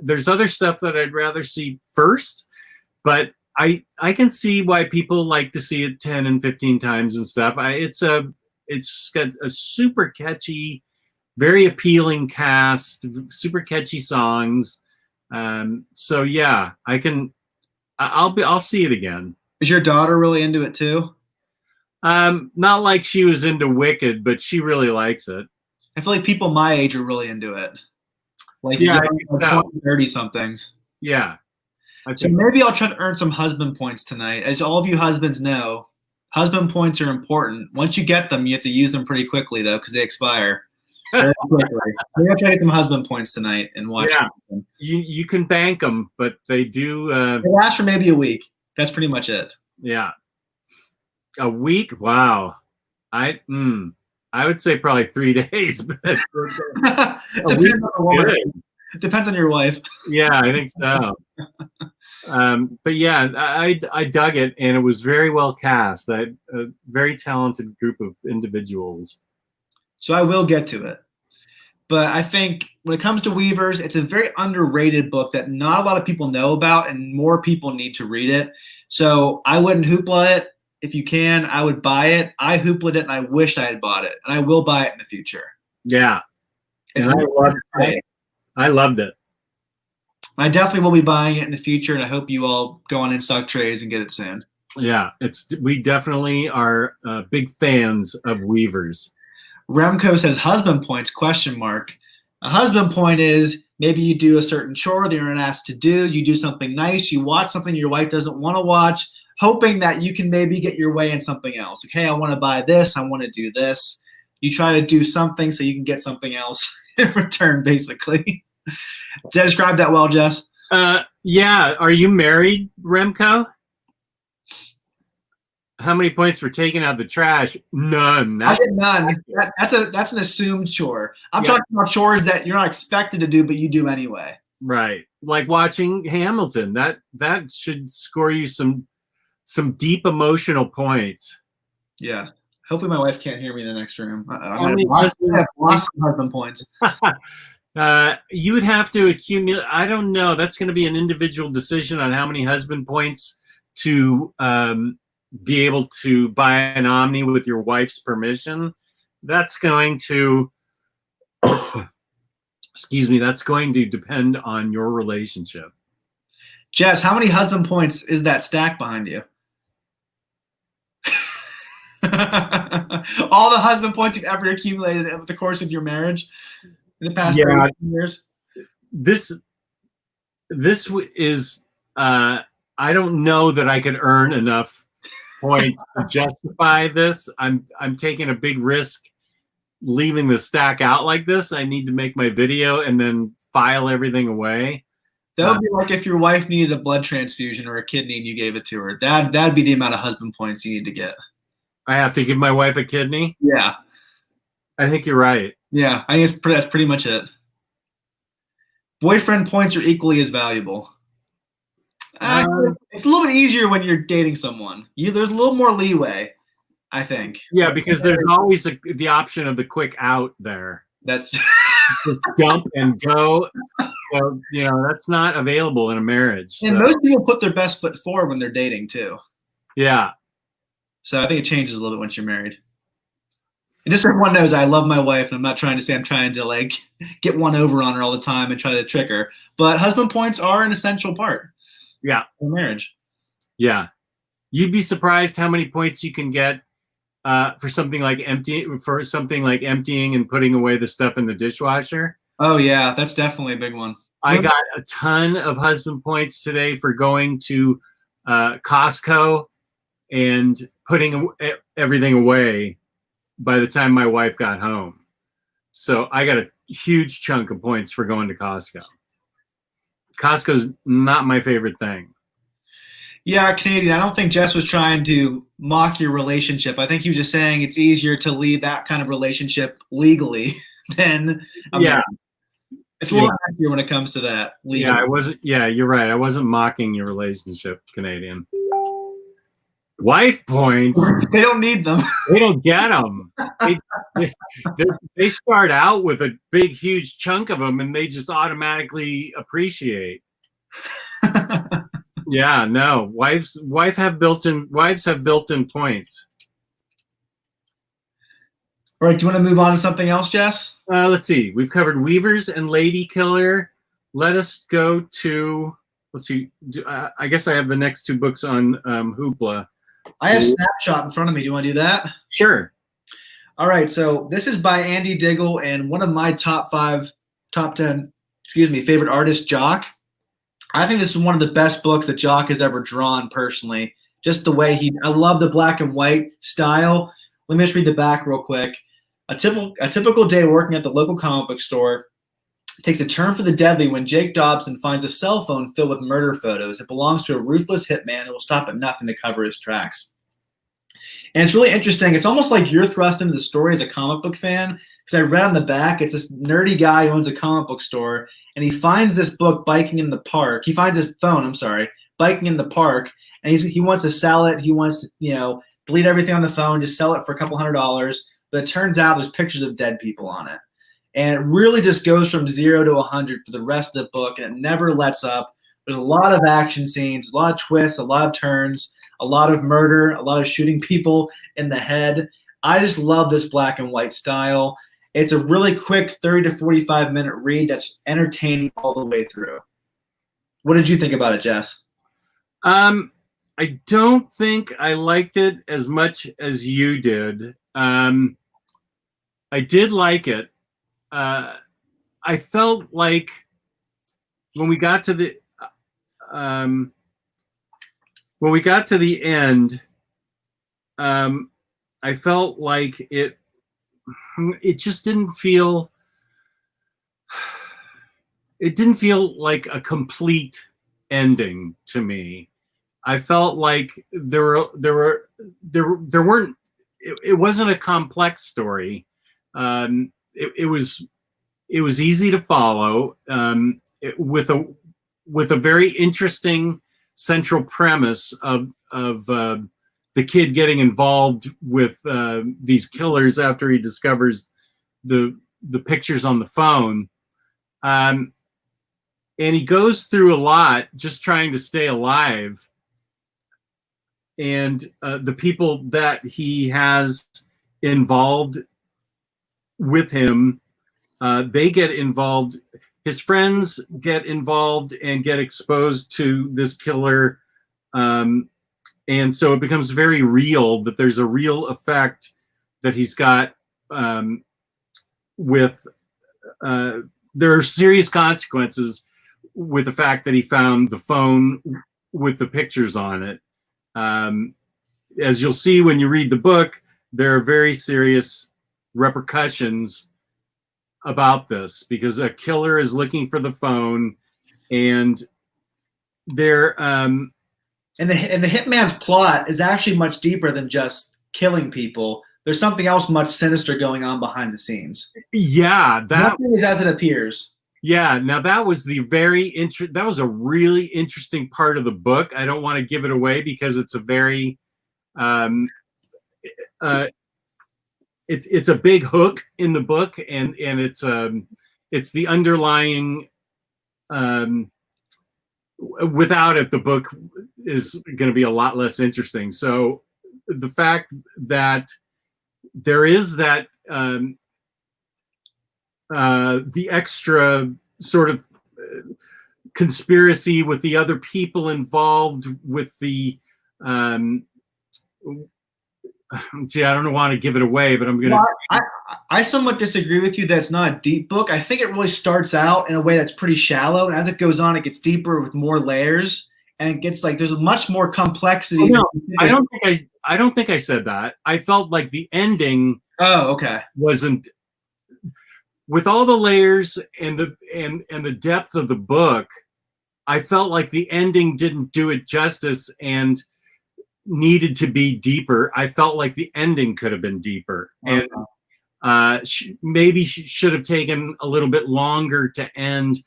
There's other stuff that I'd rather see first, but I can see why people like to see it 10 and 15 times and stuff. It's got a super catchy very appealing cast, super catchy songs. So yeah, I'll see it again. Is your daughter really into it too? Not like she was into Wicked, but she really likes it. I feel like people my age are really into it. Like Yeah, young, like 20, 30 somethings. Yeah. So maybe I'll try to earn some husband points tonight. As all of you husbands know, husband points are important. Once you get them, you have to use them pretty quickly though, because they expire very quickly. Maybe I'll try to get some husband points tonight and watch them. You can bank them, but they do. They last for maybe a week. That's pretty much it. Yeah. A week? Wow. I would say probably 3 days. But Depends on your wife. Yeah, I think so. But yeah, I dug it, and it was very well cast. A very talented group of individuals. So I will get to it. But I think when it comes to Weavers, it's a very underrated book that not a lot of people know about, and more people need to read it. So I wouldn't hoopla it. If you can, I would buy it. I hoopled it, and I wished I had bought it. And I will buy it in the future. Yeah. I loved it. I definitely will be buying it in the future, and I hope you all go on InStock Trades and get it soon. Yeah, we definitely are big fans of Weavers. Remco says husband points, ? A husband point is maybe you do a certain chore that you're not asked to do. You do something nice. You watch something your wife doesn't want to watch, hoping that you can maybe get your way in something else. Like, hey, I want to buy this. I want to do this. You try to do something so you can get something else in return, basically. Did I describe that well, Jess? Yeah. Are you married, Remco? How many points for taking out the trash? None. I get none. That's an assumed chore. I'm talking about chores that you're not expected to do, but you do anyway. Right. Like watching Hamilton. That should score you some deep emotional points. Yeah. Hopefully my wife can't hear me in the next room. I have lost some husband points. You would have to accumulate. I don't know. That's going to be an individual decision on how many husband points to be able to buy an Omni with your wife's permission. That's going to, excuse me, that's going to depend on your relationship. Jess, how many husband points is that stack behind you? All the husband points you've ever accumulated over the course of your marriage in the past 30 years? This is, I don't know that I could earn enough points to justify this. I'm taking a big risk leaving the stack out like this. I need to make my video and then file everything away. That would be like if your wife needed a blood transfusion or a kidney and you gave it to her. That'd be the amount of husband points you need to get. I have to give my wife a kidney? Yeah. I think you're right. Yeah, I think that's pretty much it. Boyfriend points are equally as valuable. It's a little bit easier when you're dating someone. There's a little more leeway, I think. Yeah, because there's always the option of the quick out there. That's just jump and go. So, that's not available in a marriage. And most people put their best foot forward when they're dating too. Yeah. So I think it changes a little bit once you're married. And just so everyone knows, I love my wife, and I'm not trying to say I'm trying to like get one over on her all the time and try to trick her. But husband points are an essential part. Yeah. Of marriage. Yeah. You'd be surprised how many points you can get for something like emptying and putting away the stuff in the dishwasher. Oh yeah, that's definitely a big one. I got a ton of husband points today for going to Costco and putting everything away by the time my wife got home. So I got a huge chunk of points for going to Costco. Costco's not my favorite thing. Yeah, Canadian, I don't think Jess was trying to mock your relationship. I think he was just saying it's easier to leave that kind of relationship legally than it's a little easier when it comes to that. Legally. Yeah, you're right. I wasn't mocking your relationship, Canadian. Wife points. They don't need them. They don't get them. They start out with a big, huge chunk of them, and they just automatically appreciate. Yeah, no. Wives have built-in points. All right, do you want to move on to something else, Jess? Let's see. We've covered Weavers and Ladykiller. Let us go to, let's see. I guess I have the next 2 books on Hoopla. I have Snapshot in front of me. Do you want to do that? Sure. All right, so this is by Andy Diggle and one of my top 10, favorite artists, Jock. I think this is one of the best books that Jock has ever drawn personally. Just the way I love the black and white style. Let me just read the back real quick. A typical day working at the local comic book store takes a turn for the deadly when Jake Dobson finds a cell phone filled with murder photos. It belongs to a ruthless hitman who will stop at nothing to cover his tracks. And it's really interesting. It's almost like you're thrust into the story as a comic book fan, because I read on the back, it's this nerdy guy who owns a comic book store, and he finds this book biking in the park. He finds his phone, biking in the park, and he wants to sell it. He wants to, delete everything on the phone, just sell it for a couple $100. But it turns out there's pictures of dead people on it. And it really just goes from 0 to 100 for the rest of the book, and it never lets up. There's a lot of action scenes, a lot of twists, a lot of turns, a lot of murder, a lot of shooting people in the head. I just love this black and white style. It's a really quick 30 to 45-minute read that's entertaining all the way through. What did you think about it, Jess? I don't think I liked it as much as you did. I did like it. I felt like when we got to the end, I felt like it just didn't feel. It didn't feel like a complete ending to me. I felt like there weren't. It wasn't a complex story. It was easy to follow, with a very interesting central premise of the kid getting involved with these killers after he discovers the pictures on the phone, and he goes through a lot just trying to stay alive. And the people that he has involved with him, they get involved. His friends get involved and get exposed to this killer. And so it becomes very real that there's a real effect that he's got there are serious consequences with the fact that he found the phone with the pictures on it. As you'll see when you read the book, there are very serious repercussions about this because a killer is looking for the phone, and they're and the hitman's plot is actually much deeper than just killing people. There's something else much sinister going on behind the scenes. Yeah, nothing is as it appears. Yeah, now that was that was a really interesting part of the book. I don't want to give it away because it's a very it's a big hook in the book, and it's the underlying without it the book is going to be a lot less interesting. So the fact that there is that the extra sort of conspiracy with the other people involved with the gee, I don't want to give it away, but I'm gonna. Well, I somewhat disagree with you that it's not a deep book. I think it really starts out in a way that's pretty shallow, and as it goes on, it gets deeper with more layers, and it gets like there's much more complexity. Oh, no, I don't think I said that. I felt like the ending. Oh, okay. Wasn't. With all the layers and the depth of the book, I felt like the ending didn't do it justice and needed to be deeper. I felt like the ending could have been deeper, and maybe should have taken a little bit longer to end.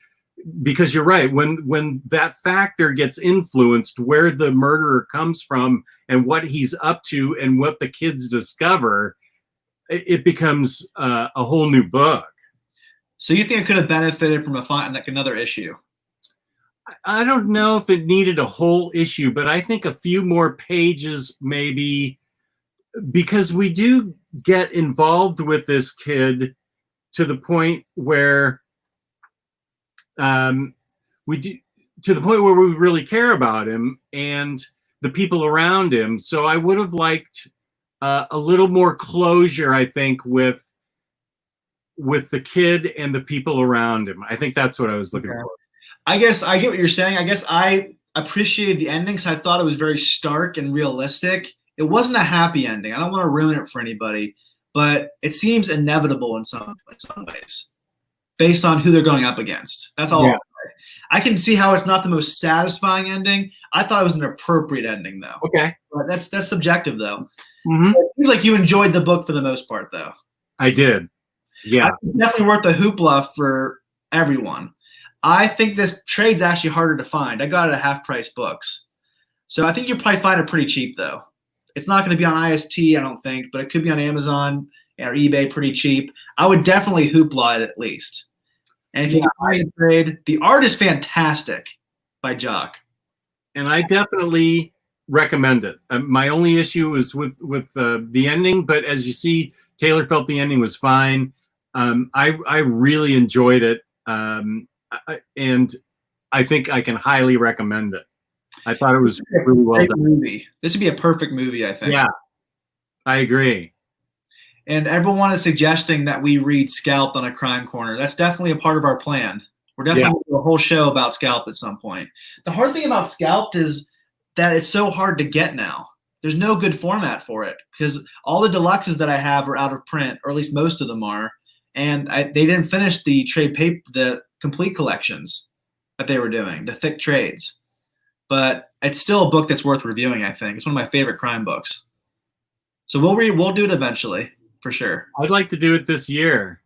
Because you're right, when that factor gets influenced, where the murderer comes from and what he's up to and what the kids discover, it becomes a whole new book. So you think it could have benefited from another issue? I don't know if it needed a whole issue, but I think a few more pages maybe, because we do get involved with this kid to the point where we do, to the point where we really care about him and the people around him. So I would have liked a little more closure, I think, with the kid and the people around him. I think that's what I was looking for. I guess I get what you're saying. I guess I appreciated the ending because I thought it was very stark and realistic. It wasn't a happy ending. I don't want to ruin it for anybody, but it seems inevitable in some ways, based on who they're going up against. That's all. Yeah. I can see how it's not the most satisfying ending. I thought it was an appropriate ending, though. Okay. But that's subjective, though. Mm-hmm. It seems like you enjoyed the book for the most part, though. I did. Yeah. Definitely worth the hoopla for everyone. I think this trade's actually harder to find. I got it at half-price books. So I think you'll probably find it pretty cheap, though. It's not going to be on IST, I don't think, but it could be on Amazon or eBay pretty cheap. I would definitely hoopla it at least. And if you can find a trade, the art is fantastic by Jock. And I definitely recommend it. My only issue was with the ending, but as you see, Taylor felt the ending was fine. I really enjoyed it, and I think I can highly recommend it. I thought it was really well done. Movie. This would be a perfect movie, I think. Yeah, I agree. And everyone is suggesting that we read Scalped on a Crime Corner. That's definitely a part of our plan. We're definitely going to do a whole show about Scalped at some point. The hard thing about Scalped is that it's so hard to get now. There's no good format for it because all the deluxes that I have are out of print, or at least most of them are. And they didn't finish the trade paper, the complete collections that they were doing, the thick trades. But it's still a book that's worth reviewing, I think. It's one of my favorite crime books. So we'll do it eventually, for sure. I'd like to do it this year.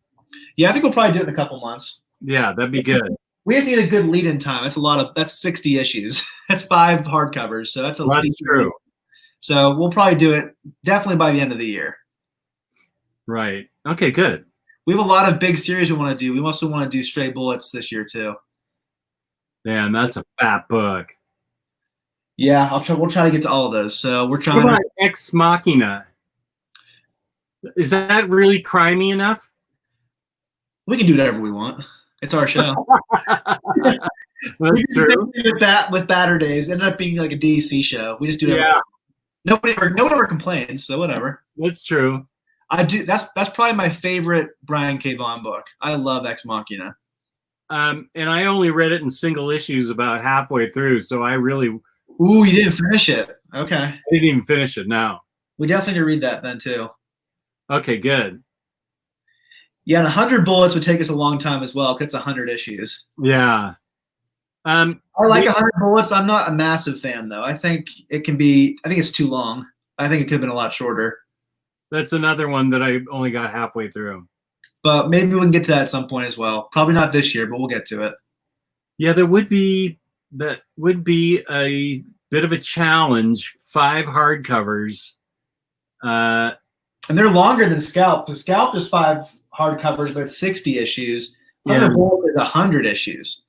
Yeah, I think we'll probably do it in a couple months. Yeah, that'd be good. We just need a good lead-in time. That's 60 issues. That's 5 hardcovers, so that's a lot. That's true. So we'll probably do it definitely by the end of the year. Right. Okay, good. We have a lot of big series we want to do. We also want to do Stray Bullets this year too. Man, that's a fat book. Yeah, we'll try to get to all of those. So we're trying. What about Ex Machina? Is that really crimey enough? We can do whatever we want. It's our show. That's true. With Batter Days, it ended up being like a DC show. We just do it. Yeah. No one ever complains, so whatever. That's true. I do. That's probably my favorite Brian K. Vaughan book. I love Ex Machina. And I only read it in single issues about halfway through, so I really. Ooh, you didn't finish it. Okay. I didn't even finish it. No. We definitely need to read that then too. Okay, good. Yeah, and 100 Bullets would take us a long time as well because it's 100 issues. Yeah. I like 100 Bullets. I'm not a massive fan though. I think it's too long. I think it could have been a lot shorter. That's another one that I only got halfway through. But maybe we can get to that at some point as well. Probably not this year, but we'll get to it. Yeah, that would be a bit of a challenge. 5 hardcovers. And they're longer than Scalp. The Scalp is 5 hardcovers, but it's 60 issues. 100 Bullets is 100 issues.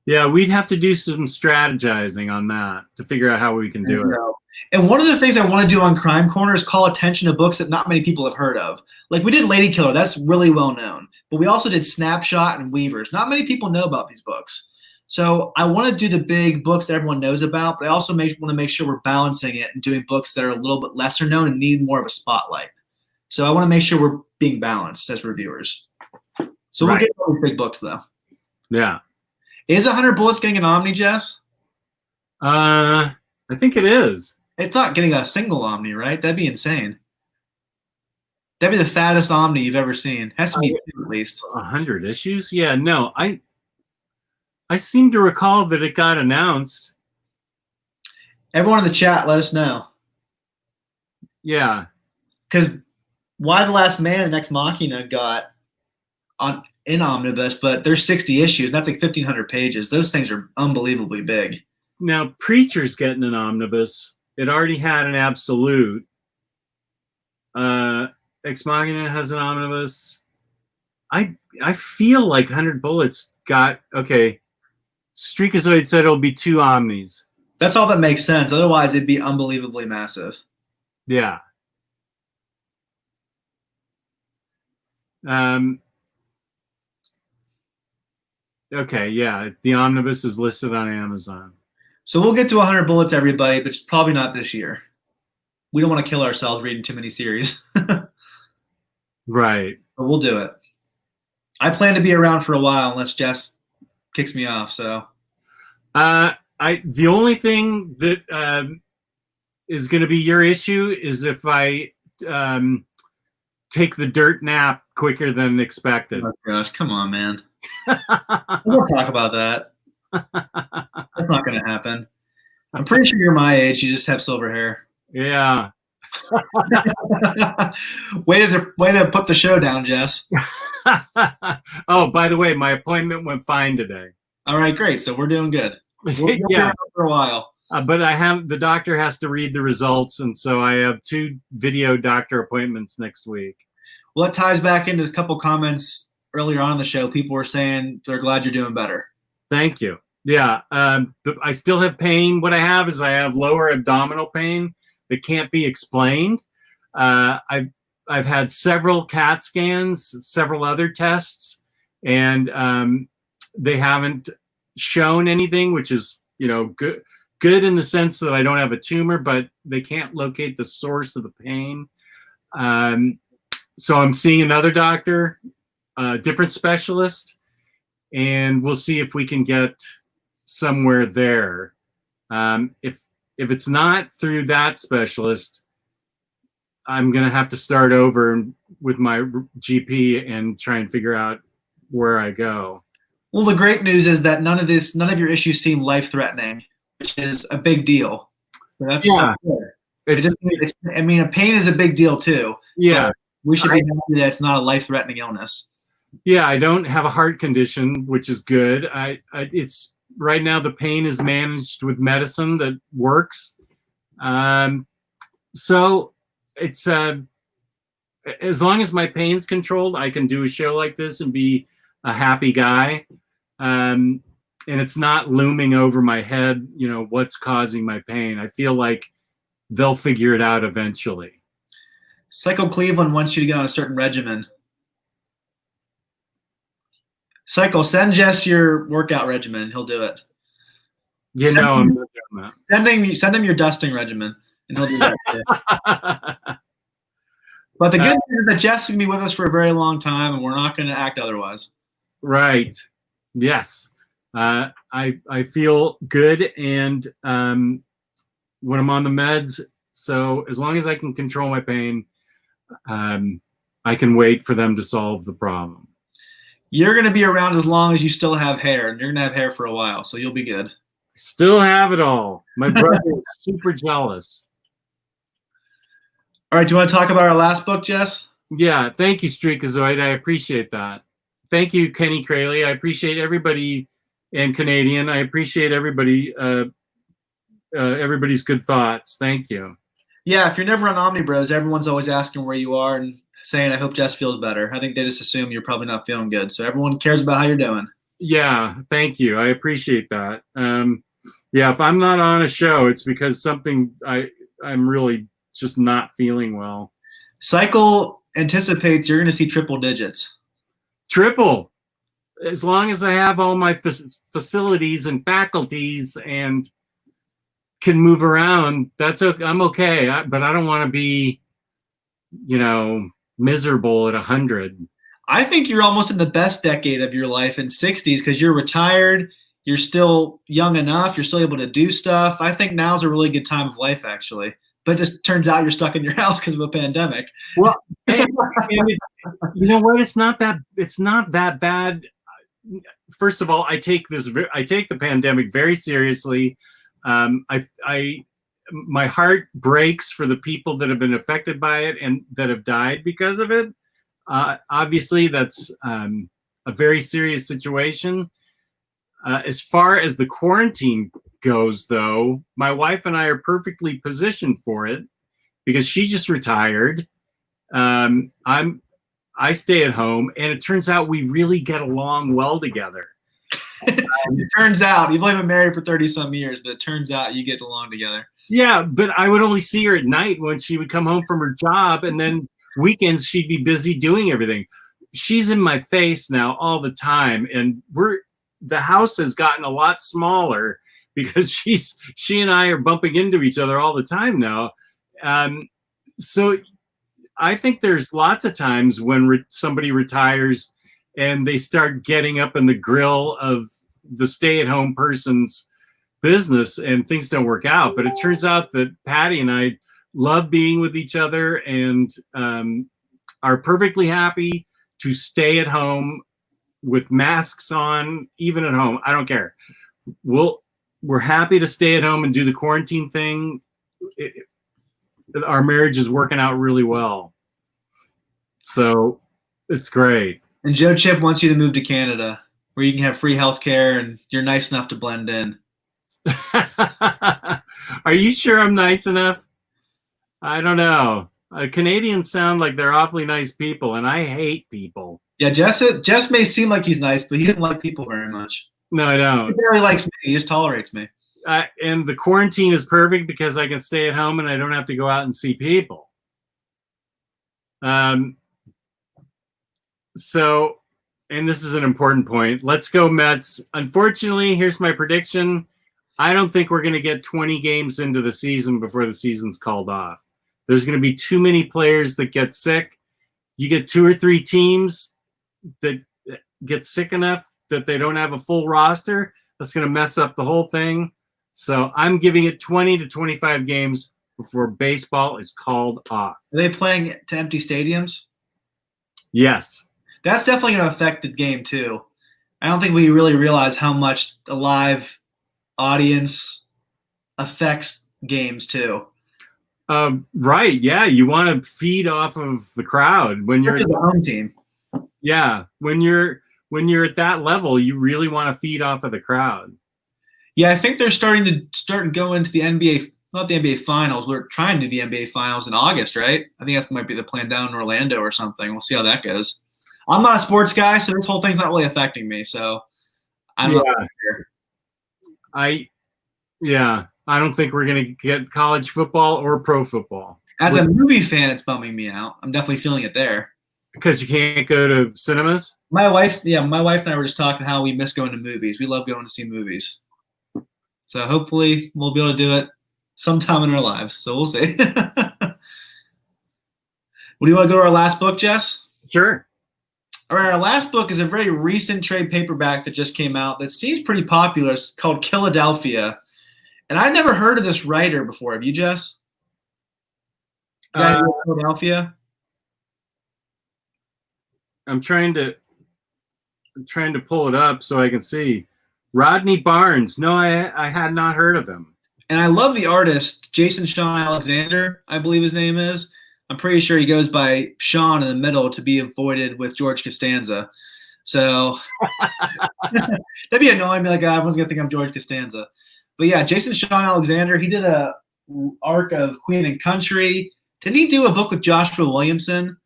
Yeah, we'd have to do some strategizing on that to figure out how we can do it. And one of the things I want to do on Crime Corner is call attention to books that not many people have heard of. Like we did Ladykiller, that's really well known. But we also did Snapshot and Weavers. Not many people know about these books. So I want to do the big books that everyone knows about, but I also want to make sure we're balancing it and doing books that are a little bit lesser known and need more of a spotlight. So I want to make sure we're being balanced as reviewers. So we'll get those big books though. Yeah. Is 100 Bullets getting an Omni, Jess? I think it is. It's not getting a single Omni, right? That'd be insane. That'd be the fattest Omni you've ever seen. Has to be 2 at least. 100 issues? Yeah, no. I seem to recall that it got announced. Everyone in the chat, let us know. Yeah. Because Why the Last Man and Ex Machina got in Omnibus, but there's 60 issues. That's like 1,500 pages. Those things are unbelievably big. Now, Preacher's getting an omnibus. It already had an absolute. Ex Machina has an omnibus. I feel like 100 Bullets got, okay, Streakazoid said it'll be 2 omnis. That's all that makes sense. Otherwise, it'd be unbelievably massive. Yeah. Um, okay, yeah, the omnibus is listed on Amazon. So we'll get to 100 bullets, everybody, but probably not this year. We don't want to kill ourselves reading too many series. Right. But we'll do it. I plan to be around for a while unless Jess kicks me off. So, the only thing that is going to be your issue is if I take the dirt nap quicker than expected. oh gosh, come on, man. We'll talk about that. That's not going to happen. I'm pretty sure you're my age. You just have silver hair. Yeah. way to put the show down, Jess. Oh, by the way, my appointment went fine today. All right, great. So we're doing good. We'll yeah, for a while. But the doctor has to read the results, and so I have 2 video doctor appointments next week. Well, that ties back into a couple comments earlier on in the show. People were saying they're glad you're doing better. Thank you. Yeah, I still have pain. What I have is I have lower abdominal pain that can't be explained. I've had several CAT scans, several other tests, and they haven't shown anything, which is good in the sense that I don't have a tumor, but they can't locate the source of the pain. So I'm seeing another doctor, a different specialist, and we'll see if we can get somewhere there. If it's not through that specialist, I'm going to have to start over with my GP and try and figure out where I go. Well, the great news is that none of your issues seem life-threatening, which is a big deal. So that's yeah. I mean, a pain is a big deal too. Yeah. We should be happy that it's not a life-threatening illness. Yeah, I don't have a heart condition, which is good. It's right now the pain is managed with medicine that works. So it's as long as my pain's controlled, I can do a show like this and be a happy guy. And it's not looming over my head, what's causing my pain. I feel like they'll figure it out eventually. Psycho Cleveland wants you to get on a certain regimen. Psycho, send Jess your workout regimen. He'll do it. I'm not doing that. Send him your dusting regimen, and he'll do that too. But the good news is that Jess is going to be with us for a very long time, and we're not going to act otherwise. Right. Yes. I feel good, and when I'm on the meds, so as long as I can control my pain, I can wait for them to solve the problem. You're going to be around as long as you still have hair, and you're going to have hair for a while, so you'll be good. Still have it all. My brother is super jealous. All right, do you want to talk about our last book, Jess? Yeah, thank you, Streakazoid. I appreciate that. Thank you, Kenny Crayley. I appreciate everybody, and Canadian. I appreciate everybody, everybody's good thoughts. Thank you. Yeah, if you're never on Omnibros, everyone's always asking where you are and saying, I hope Jess feels better. I think they just assume you're probably not feeling good. So everyone cares about how you're doing. Yeah, thank you. I appreciate that. Yeah, if I'm not on a show, it's because I'm really just not feeling well. Cycle anticipates you're going to see triple digits. Triple. As long as I have all my facilities and faculties and can move around, that's okay. I'm okay. But I don't want to be, miserable at 100. I think you're almost in the best decade of your life in 60s because you're retired. You're still young enough. You're still able to do stuff. I think now's a really good time of life, actually. But it just turns out you're stuck in your house because of a pandemic. Well, you know what? It's not that bad. First of all, I take the pandemic very seriously. My heart breaks for the people that have been affected by it and that have died because of it. Obviously, that's a very serious situation. As far as the quarantine goes, though, my wife and I are perfectly positioned for it because she just retired. I stay at home, and it turns out we really get along well together. It turns out you've only been married for 30-some years, but it turns out you get along together. Yeah, but I would only see her at night when she would come home from her job, and then weekends she'd be busy doing everything. she's in my face now all the time, and the house has gotten a lot smaller because she and I are bumping into each other all the time now. So I think there's lots of times when somebody retires and they start getting up in the grill of the stay-at-home person's business and things don't work out. But it turns out that Patty and I love being with each other and are perfectly happy to stay at home with masks on, even at home. I don't care. We're happy to stay at home and do the quarantine thing. Our marriage is working out really well. So it's great. And Joe Chip wants you to move to Canada where you can have free health care and you're nice enough to blend in. Are you sure I'm nice enough? I don't know. Canadians sound like they're awfully nice people, and I hate people. Yeah, Jess may seem like he's nice, but he doesn't like people very much. No, I don't. He barely likes me. He just tolerates me. And the quarantine is perfect because I can stay at home and I don't have to go out and see people. So, and this is an important point. Let's go Mets. Unfortunately, here's my prediction. I don't think we're going to get 20 games into the season before the season's called off. There's going to be too many players that get sick. You get 2 or 3 teams that get sick enough that they don't have a full roster. That's going to mess up the whole thing. So I'm giving it 20 to 25 games before baseball is called off. Are they playing to empty stadiums? Yes. That's definitely going to affect the game too. I don't think we really realize how much the live audience affects games too. Right. Yeah. You want to feed off of the crowd when you're the home team. Yeah. When you're at that level, you really want to feed off of the crowd. Yeah. I think they're starting to go into the NBA, not the NBA finals. We're trying to do the NBA finals in August, right? I think that might be the plan down in Orlando or something. We'll see how that goes. I'm not a sports guy, so this whole thing's not really affecting me. So I'm not sure. I don't think we're going to get college football or pro football. As a movie fan, it's bumming me out. I'm definitely feeling it there. Because you can't go to cinemas? My wife and I were just talking how we miss going to movies. We love going to see movies. So hopefully we'll be able to do it sometime in our lives. So we'll see. Well, do you want to go to our last book, Jess? Sure. All right, our last book is a very recent trade paperback that just came out that seems pretty popular. It's called Killadelphia. And I've never heard of this writer before. Have you, Jess? Killadelphia? I'm trying to pull it up so I can see. Rodney Barnes. No, I had not heard of him. And I love the artist, Jason Sean Alexander, I believe his name is. I'm pretty sure he goes by Sean in the middle to be avoided with George Costanza. So that'd be annoying me. Like, everyone's going to think I'm George Costanza. But yeah, Jason Sean Alexander, he did a arc of Queen and Country. Didn't he do a book with Joshua Williamson?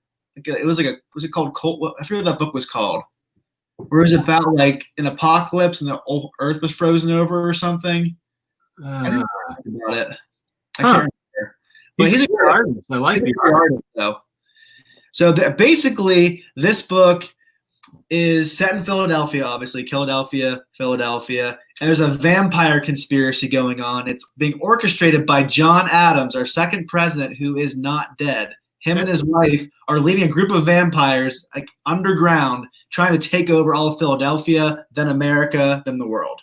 Was it called Colt? I forget what that book was called. Where it was about like an apocalypse and the whole earth was frozen over or something. I don't know about it. I can't remember. But he's a good artist. I like the artist though. So basically, this book is set in Philadelphia, obviously, Killadelphia, Philadelphia, and there's a vampire conspiracy going on. It's being orchestrated by John Adams, our second president, who is not dead. Him and his wife are leading a group of vampires, like underground, trying to take over all of Philadelphia, then America, then the world.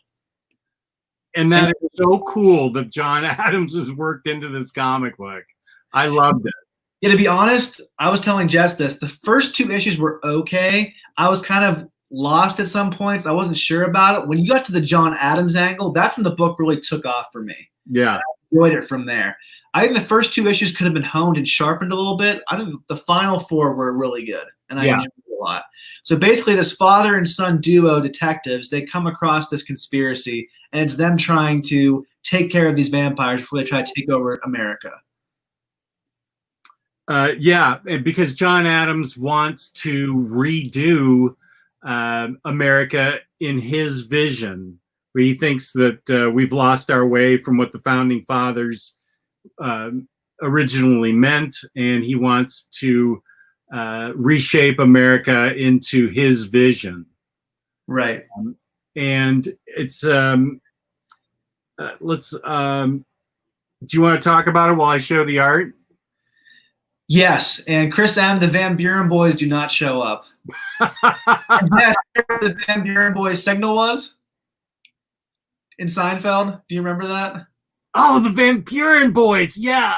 And that is so cool that John Adams has worked into this comic book. I loved it. Yeah, to be honest, I was telling Jess this. The first 2 issues were okay. I was kind of lost at some points. I wasn't sure about it. When you got to the John Adams angle, that's when the book really took off for me. Yeah. I enjoyed it from there. I think the first 2 issues could have been honed and sharpened a little bit. I think the final 4 were really good, and I enjoyed it a lot. So basically, this father and son duo detectives, they come across this conspiracy, and it's them trying to take care of these vampires before they try to take over America. Because John Adams wants to redo America in his vision, where he thinks that we've lost our way from what the founding fathers originally meant, and he wants to reshape America into his vision. Right. And it's let's. Do you want to talk about it while I show the art? Yes, and Chris M., the Van Buren boys do not show up. Yes, what the Van Buren boys' signal was in Seinfeld. Do you remember that? Oh, the Van Buren boys. Yeah.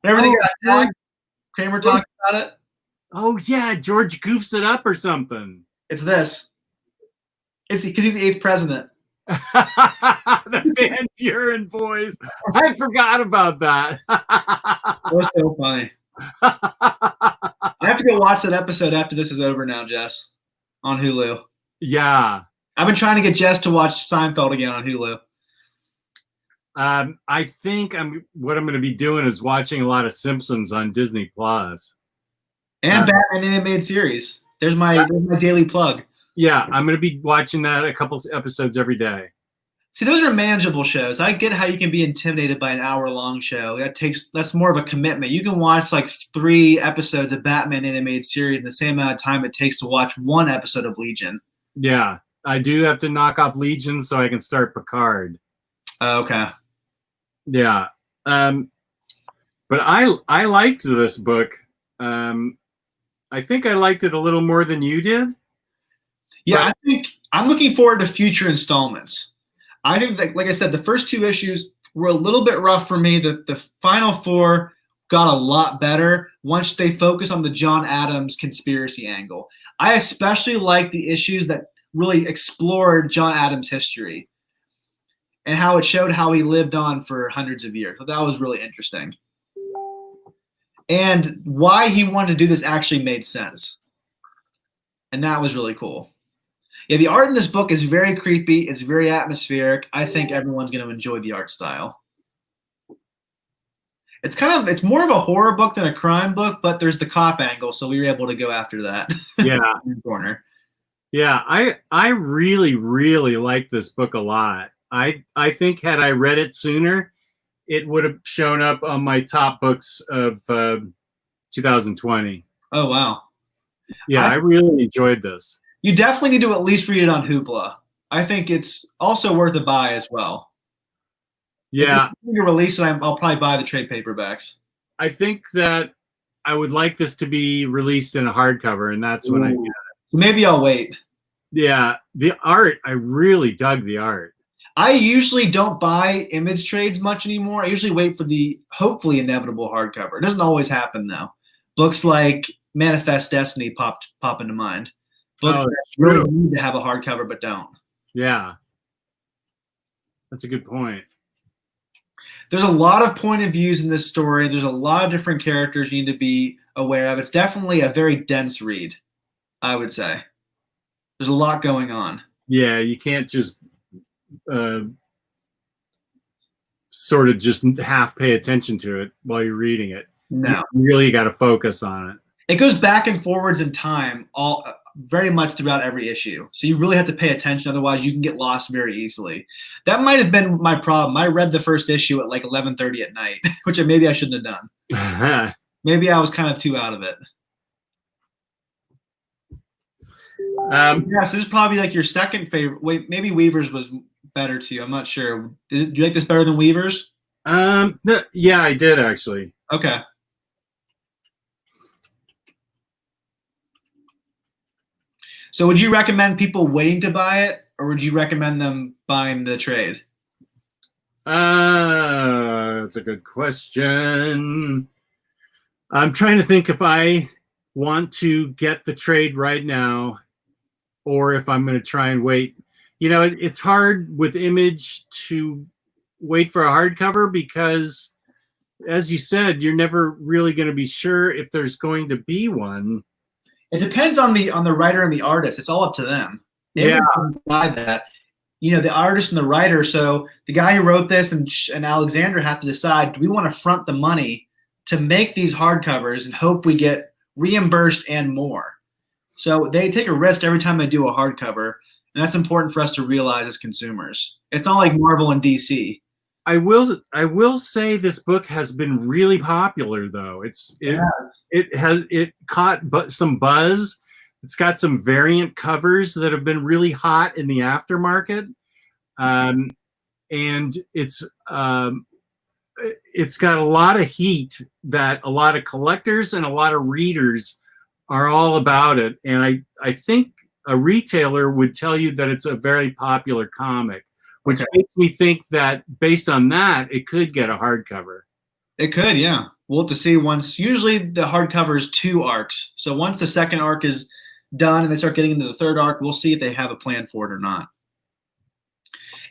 Remember they got tagged? Kramer talked about it. Oh yeah, George goofs it up or something. It's this. It's because he's the 8th president. The Van Buren boys. I forgot about that. That was so funny. I have to go watch that episode after this is over now, Jess, on Hulu. Yeah. I've been trying to get Jess to watch Seinfeld again on Hulu. I think what I'm going to be doing is watching a lot of Simpsons on Disney Plus. And Batman animated series. There's my daily plug. Yeah, I'm going to be watching that a couple episodes every day. See, those are manageable shows. I get how you can be intimidated by an hour-long show. That's more of a commitment. You can watch like 3 episodes of Batman animated series in the same amount of time it takes to watch 1 episode of Legion. Yeah, I do have to knock off Legion so I can start Picard. Okay. Yeah, but I liked this book. I think I liked it a little more than you did. Yeah, I think I'm looking forward to future installments. I think that, like I said, the first 2 issues were a little bit rough for me. The final 4 got a lot better once they focus on the John Adams conspiracy angle. I especially like the issues that really explored John Adams' history and how it showed how he lived on for hundreds of years. So that was really interesting. And why he wanted to do this actually made sense. And that was really cool. Yeah, the art in this book is very creepy. It's very atmospheric. I think everyone's going to enjoy the art style. It's more of a horror book than a crime book, but there's the cop angle, so we were able to go after that. Yeah. In the corner. Yeah, I really, really like this book a lot. I think had I read it sooner, it would have shown up on my top books of 2020. Oh, wow. Yeah, I really enjoyed this. You definitely need to at least read it on Hoopla. I think it's also worth a buy as well. Yeah. If you release it, I'll probably buy the trade paperbacks. I think that I would like this to be released in a hardcover, and that's when I get it. Maybe I'll wait. Yeah, the art, I really dug the art. I usually don't buy image trades much anymore. I usually wait for the hopefully inevitable hardcover. It doesn't always happen, though. Books like Manifest Destiny pop into mind. Books that really need to have a hardcover but don't. Yeah. That's a good point. There's a lot of point of views in this story. There's a lot of different characters you need to be aware of. It's definitely a very dense read, I would say. There's a lot going on. Yeah, you can't just sort of just half pay attention to it while you're reading it. No. You really got to focus on it. It goes back and forwards in time very much throughout every issue. So you really have to pay attention. Otherwise, you can get lost very easily. That might have been my problem. I read the first issue at like 11:30 at night, which maybe I shouldn't have done. Maybe I was kind of too out of it. Yes, this is probably like your second favorite. Wait, maybe Weavers was better to you. I'm not sure. Do you like this better than Weavers? Yeah, I did actually. Okay. So would you recommend people waiting to buy it, or would you recommend them buying the trade? That's a good question. I'm trying to think if I want to get the trade right now or if I'm going to try and wait. You know, it's hard with Image to wait for a hardcover because, as you said, you're never really going to be sure if there's going to be one. It depends on the writer and the artist. It's all up to them. They buy that. You know, the artist and the writer. So the guy who wrote this and Alexander have to decide, do we want to front the money to make these hardcovers and hope we get reimbursed and more? So they take a risk every time they do a hardcover, and that's important for us to realize as consumers. It's not like Marvel and DC. I will say this book has been really popular though. It caught some buzz. It's got some variant covers that have been really hot in the aftermarket, and it's got a lot of heat that a lot of collectors and a lot of readers are all about it. And I think a retailer would tell you that it's a very popular comic, which makes me think that based on that, it could get a hardcover. It could, yeah. We'll have to see once. Usually the hardcover is 2 arcs. So once the second arc is done and they start getting into the third arc, we'll see if they have a plan for it or not.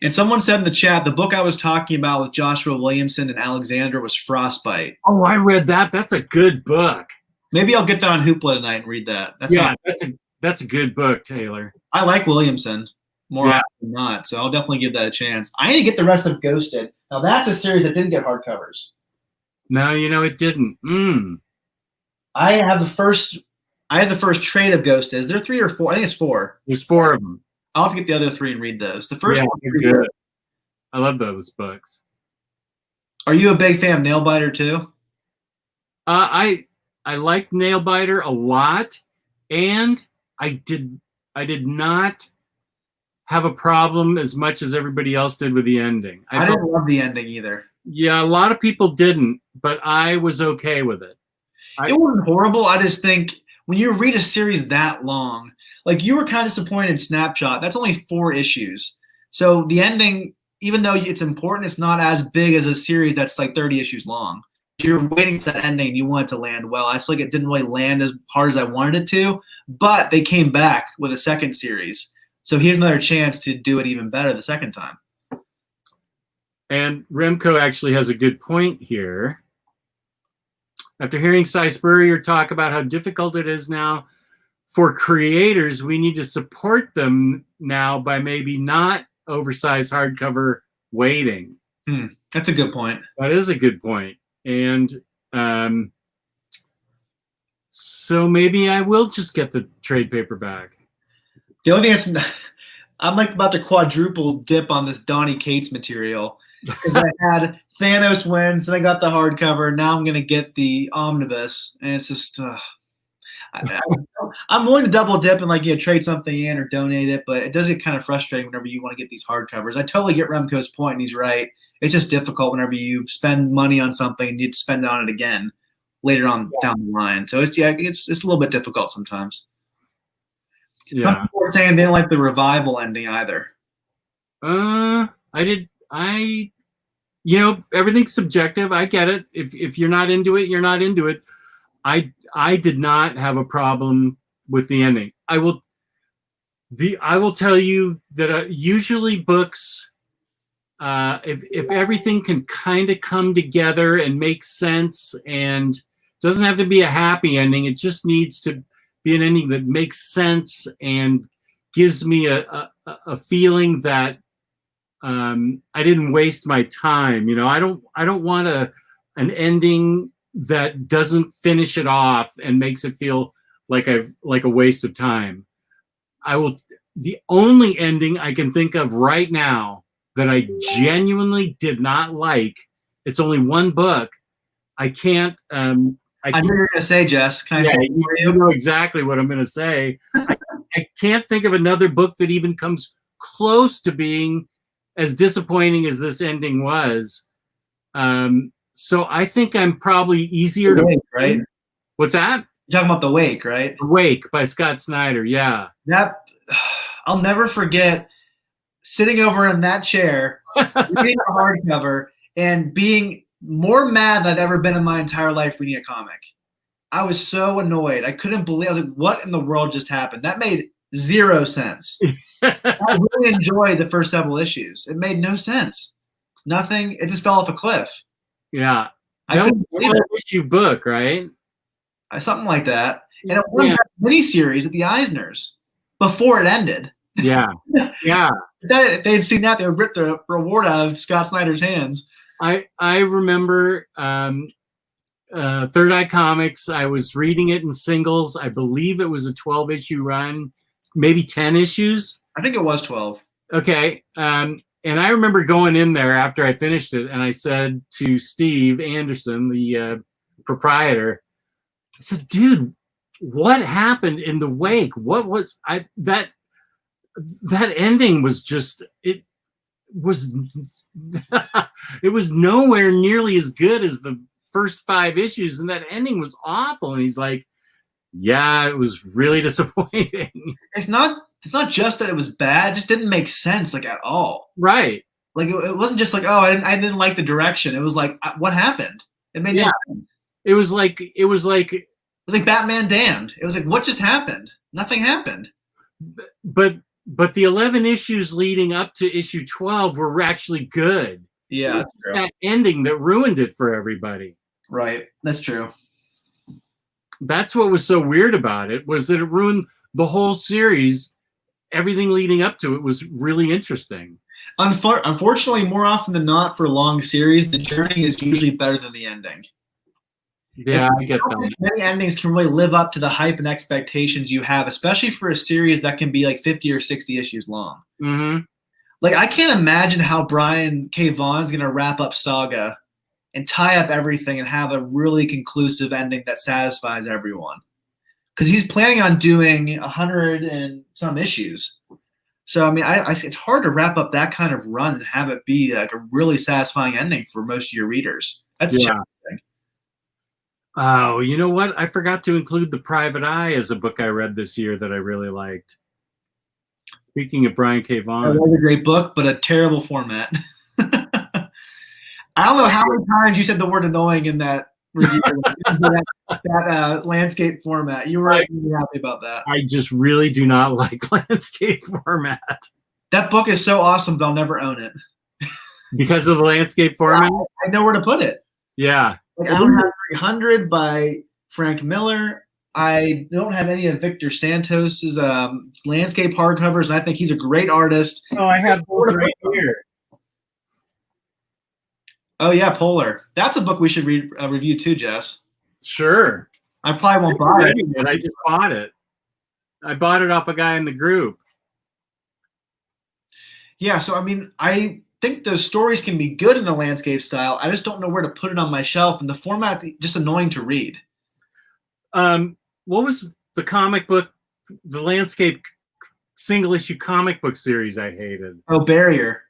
And someone said in the chat, the book I was talking about with Joshua Williamson and Alexander was Frostbite. Oh, I read that. That's a good book. Maybe I'll get that on Hoopla tonight and read that. That's a good book, Taylor. I like Williamson more often than not, so I'll definitely give that a chance. I need to get the rest of Ghosted. Now that's a series that didn't get hardcovers. No, it didn't. I have the first trade of Ghosted. Is there 3 or 4? I think it's 4. There's 4 of them. I'll have to get the other 3 and read those. The first one is good. I love those books. Are you a big fan of Nailbiter too? I liked Nailbiter a lot, and I did not have a problem as much as everybody else did with the ending. I didn't love the ending either. Yeah, a lot of people didn't, but I was okay with it. It wasn't horrible. I just think when you read a series that long, like you were kind of disappointed in Snapshot. That's only 4 issues. So the ending, even though it's important, it's not as big as a series that's like 30 issues long. You're waiting for that ending. You want it to land well. I feel like it didn't really land as hard as I wanted it to, but they came back with a second series. So here's another chance to do it even better the second time. And Remco actually has a good point here. After hearing Spurrier talk about how difficult it is now for creators, we need to support them now by maybe not oversized hardcover waiting. That's a good point. That is a good point. And so maybe I will just get the trade paperback. The only thing I'm like about to quadruple dip on this Donny Cates material. I had Thanos wins, and I got the hardcover. Now I'm going to get the omnibus, and it's just I'm willing to double dip and trade something in or donate it, but it does get kind of frustrating whenever you want to get these hardcovers. I totally get Remco's point, and he's right. It's just difficult whenever you spend money on something and you need to spend on it again later on down the line. So it's a little bit difficult sometimes. Yeah. Some people are saying they didn't like the revival ending either. Everything's subjective. I get it. If you're not into it, you're not into it. I did not have a problem with the ending. I will tell you that usually books, if everything can kind of come together and make sense, and doesn't have to be a happy ending, it just needs to be an ending that makes sense and gives me a feeling that I didn't waste my time. I don't want an ending that doesn't finish it off and makes it feel like a waste of time. The only ending I can think of right now that I genuinely did not like, it's only one book. I can't. I know you're going to say, Jess. Can I say it for you know exactly what I'm going to say. I can't think of another book that even comes close to being as disappointing as this ending was. So I think I'm probably easier to Wake, right? What's that? You're talking about The Wake, right? The Wake by Scott Snyder, yeah. I'll never forget sitting over in that chair, reading a hardcover, and being more mad than I've ever been in my entire life reading a comic. I was so annoyed. I couldn't believe. I was like, what in the world just happened? That made 0 sense. I really enjoyed the first several issues. It made no sense. Nothing. It just fell off a cliff. Yeah. I couldn't believe it. Issue book, right? Something like that. And it was a miniseries at the Eisners before it ended. Yeah. Yeah. If they had seen that, they would rip the reward out of Scott Snyder's hands. I remember Third Eye Comics. I was reading it in singles. I believe it was a 12-issue run, maybe 10 issues. I think it was 12. Okay. And I remember going in there after I finished it, and I said to Steve Anderson, the proprietor, I said, "Dude, what happened in the wake? What was that ending was just it was it was nowhere nearly as good as the first 5 issues, and that ending was awful." And he's like, "Yeah, it was really disappointing." It's not just that it was bad; it just didn't make sense like at all. Right. Like it wasn't just like, oh, I didn't like the direction. It was like, what happened? It made no sense. It was like Batman Damned. It was like, what just happened? Nothing happened. But the 11 issues leading up to issue 12 were actually good. Yeah, that's true. That ending that ruined it for everybody. Right, that's true. That's what was so weird about it, was that it ruined the whole series. Everything leading up to it was really interesting. Unfortunately, more often than not, for a long series, the journey is usually better than the ending. Yeah, I get that. Many endings can really live up to the hype and expectations you have, especially for a series that can be like 50 or 60 issues long. Mm-hmm. Like, I can't imagine how Brian K. Vaughan's going to wrap up Saga and tie up everything and have a really conclusive ending that satisfies everyone. Because he's planning on doing 100 and some issues. So, I mean, it's hard to wrap up that kind of run and have it be like a really satisfying ending for most of your readers. That's a challenging thing. Oh, you know what? I forgot to include The Private Eye as a book I read this year that I really liked. Speaking of Brian K. Vaughan. It was a great book, but a terrible format. I don't know how many times you said the word annoying in that review. that landscape format. You were really happy about that. I just really do not like landscape format. That book is so awesome, but I'll never own it. Because of the landscape format? I know where to put it. Yeah. Like, I don't have 300 by Frank Miller. I don't have any of Victor Santos's landscape hardcovers. I think he's a great artist. Oh, I have both right here. Oh, yeah, Polar. That's a book we should review too, Jess. Sure. I probably won't buy it. I just bought it. I bought it off a guy in the group. Yeah, so, I mean, I think those stories can be good in the landscape style. I just don't know where to put it on my shelf, and the format's just annoying to read. What was the comic book, the landscape single-issue comic book series I hated? Oh, Barrier.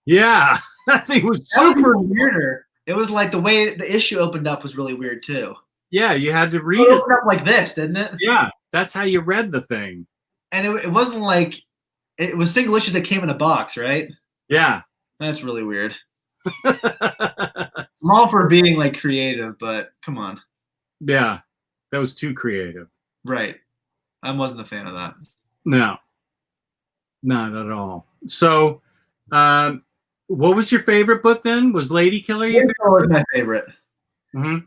Yeah, that thing was super weirder. It was like the way the issue opened up was really weird too. Yeah, you had to read it. It opened up like this, didn't it? Yeah, that's how you read the thing. And it wasn't like, it was single issues that came in a box, right? Yeah. That's really weird. I'm all for being like creative, but come on. Yeah, that was too creative. Right. I wasn't a fan of that. No, not at all. So, what was your favorite book then? Was Ladykiller your favorite? Was my favorite. Mm-hmm.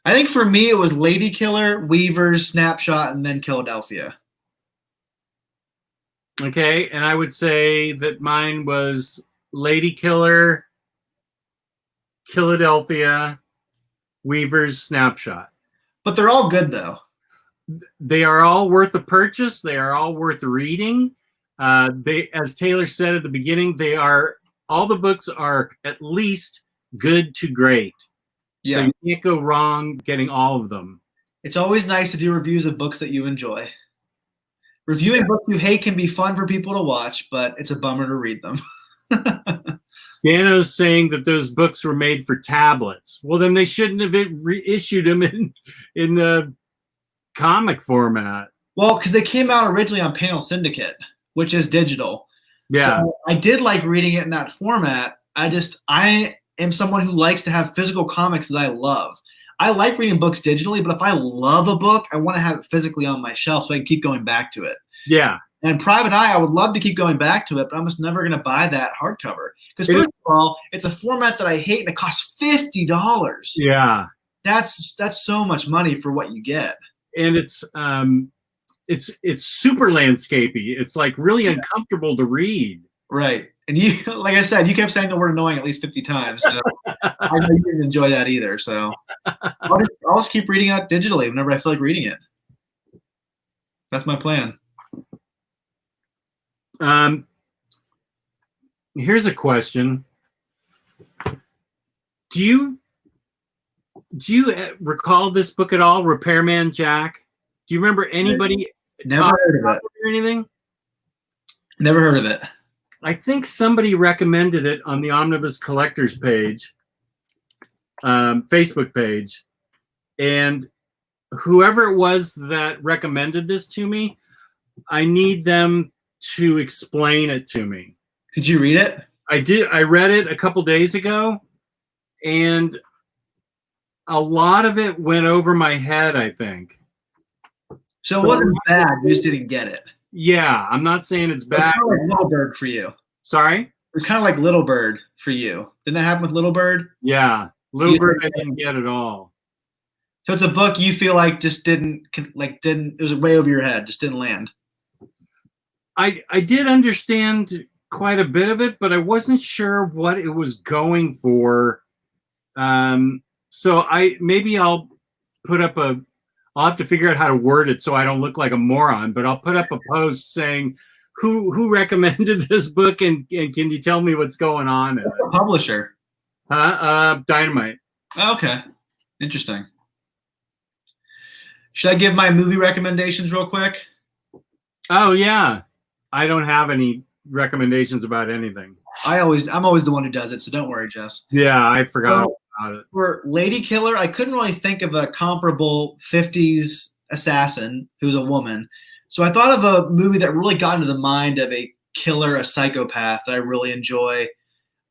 I think for me it was Ladykiller, Weavers, Snapshot, and then Killadelphia. Okay, and I would say that mine was Ladykiller, Killadelphia, Weavers, Snapshot. But they're all good though. They are all worth a purchase. They are all worth reading. They, as Taylor said at the beginning, all the books are at least good to great. Yeah. So you can't go wrong getting all of them. It's always nice to do reviews of books that you enjoy. Reviewing books you hate can be fun for people to watch, but it's a bummer to read them. Dano's saying that those books were made for tablets. Well, then they shouldn't have reissued them in comic format. Well, because they came out originally on Panel Syndicate, which is digital. Yeah. So I did like reading it in that format. I am someone who likes to have physical comics that I love. I like reading books digitally, but if I love a book, I want to have it physically on my shelf so I can keep going back to it. Yeah. And Private Eye, I would love to keep going back to it, but I'm just never going to buy that hardcover. Because first of all, it's a format that I hate and it costs $50. Yeah. That's so much money for what you get. And it's super landscapey. It's like really uncomfortable to read. Right. And you, like I said, you kept saying the word annoying at least 50 times. So I know you didn't enjoy that either. So I'll just keep reading it digitally whenever I feel like reading it. That's my plan. Here's a question. Do you recall this book at all, Repairman Jack? Do you remember anybody Never talking heard of about it. it or anything? Never heard of it. I think somebody recommended it on the Omnibus Collectors page, Facebook page, and whoever it was that recommended this to me, I need them to explain it to me. Did you read it? I did. I read it a couple days ago, and a lot of it went over my head, I think. So it wasn't bad. You just didn't get it. Yeah, I'm not saying it's bad. It was kind of like Little Bird for you. Sorry? It was kind of like Little Bird for you. Didn't that happen with Little Bird? Yeah, Little Bird I didn't get at all. So it's a book you feel like just didn't, it was way over your head, just didn't land. I did understand quite a bit of it, but I wasn't sure what it was going for. So I'll put up I'll have to figure out how to word it so I don't look like a moron, but I'll put up a post saying who recommended this book and can you tell me what's going on in it? What's the publisher? Dynamite. Okay. Interesting. Should I give my movie recommendations real quick? Oh yeah. I don't have any recommendations about anything. I'm always the one who does it, so don't worry, Jess. Yeah, I forgot about it. For Ladykiller, I couldn't really think of a comparable 50s assassin who's a woman. So I thought of a movie that really got into the mind of a killer, a psychopath that I really enjoy.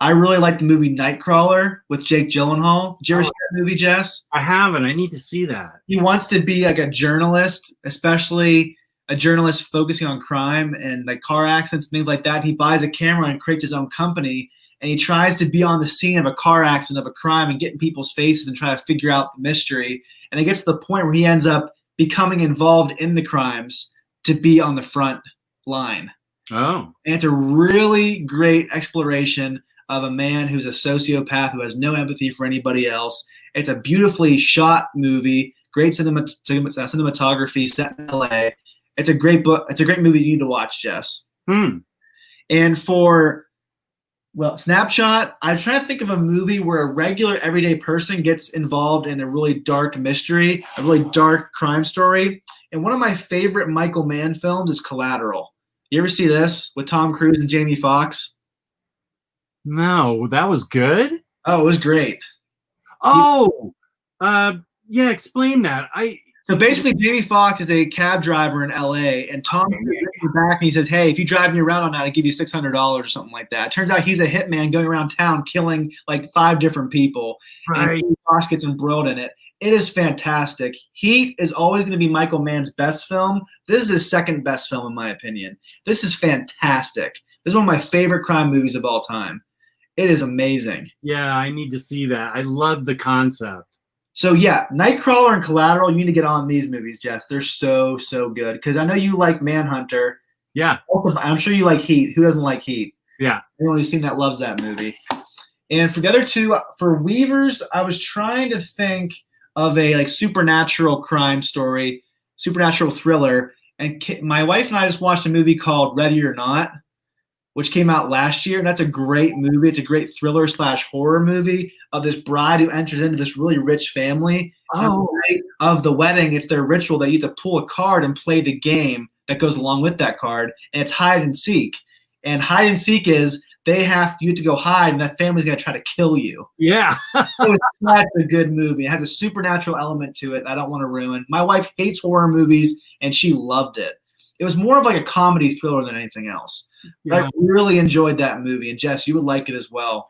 I really like the movie Nightcrawler with Jake Gyllenhaal. Did you ever see that movie, Jess? I haven't. I need to see that. He wants to be like a journalist, especially a journalist focusing on crime and like car accidents and things like that. He buys a camera and creates his own company, and he tries to be on the scene of a car accident, of a crime, and get in people's faces and try to figure out the mystery. And it gets to the point where he ends up becoming involved in the crimes to be on the front line. Oh. And it's a really great exploration of a man who's a sociopath who has no empathy for anybody else. It's a beautifully shot movie, great cinematography set in LA. It's a great book. It's a great movie you need to watch, Jess. And for, Snapshot, I'm trying to think of a movie where a regular everyday person gets involved in a really dark mystery, a really dark crime story. And one of my favorite Michael Mann films is Collateral. You ever see this with Tom Cruise and Jamie Foxx? No, that was good. Oh, it was great. Oh, yeah. Explain that. So basically, Jamie Foxx is a cab driver in LA, and Tom comes back and he says, "Hey, if you drive me around all night, I give you $600 or something like that." It turns out he's a hitman going around town killing like 5 different people, Right. and Jamie Foxx gets embroiled in it. It is fantastic. Heat is always going to be Michael Mann's best film. This is his second best film, in my opinion. This is fantastic. This is one of my favorite crime movies of all time. It is amazing. Yeah, I need to see that. I love the concept. So yeah, Nightcrawler and Collateral, you need to get on these movies, Jess. They're so good. Because I know you like Manhunter. Yeah. I'm sure you like Heat. Who doesn't like Heat? Yeah. Anyone who's seen that loves that movie. And for the other two, for Weavers, I was trying to think of a like supernatural crime story, supernatural thriller. And my wife and I just watched a movie called Ready or Not, which came out last year. And that's a great movie. It's a great thriller / horror movie of this bride who enters into this really rich family. Oh. The night of the wedding, it's their ritual that you have to pull a card and play the game that goes along with that card. And it's hide and seek. And hide and seek is you have to go hide, and that family's going to try to kill you. Yeah. It's such a good movie. It has a supernatural element to it I don't want to ruin. My wife hates horror movies, and she loved it. It was more of like a comedy thriller than anything else. Yeah. I really enjoyed that movie, and Jess, you would like it as well.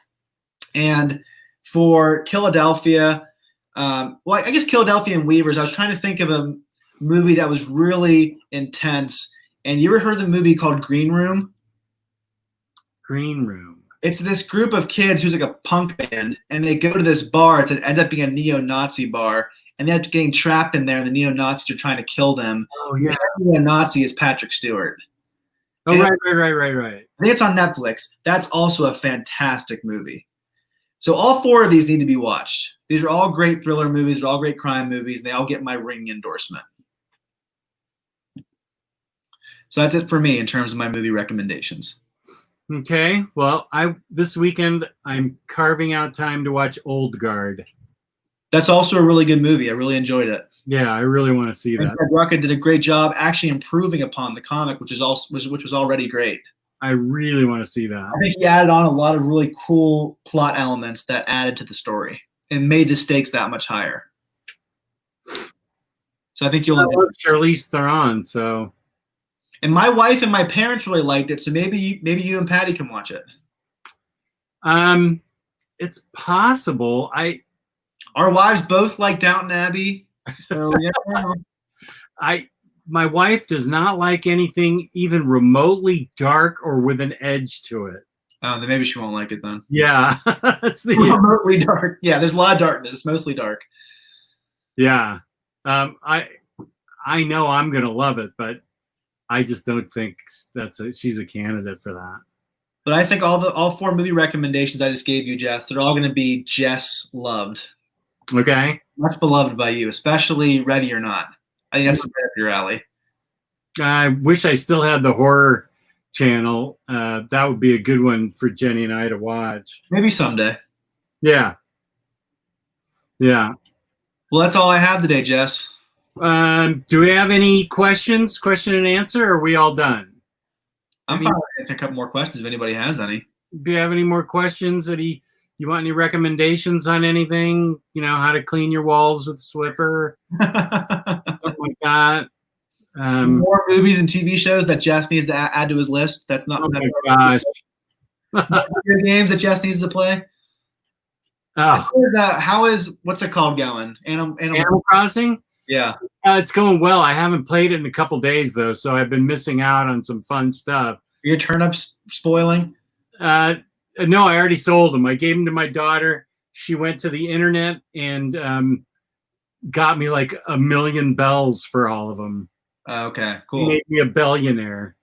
And for Killadelphia, I guess Killadelphia and Weavers, I was trying to think of a movie that was really intense. And you ever heard of the movie called Green Room? Green Room. It's this group of kids who's like a punk band, and they go to this bar. It ends up being a neo-Nazi bar, and they're getting trapped in there, and the neo-Nazis are trying to kill them. Oh, yeah. The neo-Nazi is Patrick Stewart. Oh, and right. I think it's on Netflix. That's also a fantastic movie. So all 4 of these need to be watched. These are all great thriller movies. They're all great crime movies. And they all get my ringing endorsement. So that's it for me in terms of my movie recommendations. Okay. Well, this weekend I'm carving out time to watch Old Guard. That's also a really good movie. I really enjoyed it. Yeah, I really want to see that. Greg Rucka did a great job actually improving upon the comic, which was already great. I really want to see that. I think he added on a lot of really cool plot elements that added to the story and made the stakes that much higher. So I think you'll. Charlize Theron. So. And my wife and my parents really liked it, so maybe you and Patty can watch it. It's possible. Our wives both like Downton Abbey, so yeah. My wife does not like anything even remotely dark or with an edge to it. Oh, then maybe she won't like it then. Yeah, that's the remotely dark. Yeah, there's a lot of darkness. It's mostly dark. Yeah, I know I'm gonna love it, but I just don't think she's a candidate for that. But I think all 4 movie recommendations I just gave you, Jess, they're all going to be Jess loved. Okay. Much beloved by you, especially Ready or Not. I think that's right up your alley. I wish I still had the horror channel. That would be a good one for Jenny and I to watch. Maybe someday. Yeah. Yeah. Well, that's all I have today, Jess. Do we have any questions? Question and answer, or are we all done? I'm fine with answering a couple more questions if anybody has any. Do you have any more questions? You want any recommendations on anything? You know, how to clean your walls with Swiffer? Something like that. More movies and TV shows that Jess needs to add to his list. That's not. Oh my gosh. Video games that Jess needs to play. Oh. How is what's it called going? Animal Crossing? Yeah. It's going well. I haven't played it in a couple days though, so I've been missing out on some fun stuff. Are your turnips spoiling? No, I already sold them. I gave them to my daughter. She went to the internet and got me like 1 million bells for all of them. Okay, cool. Made me a billionaire.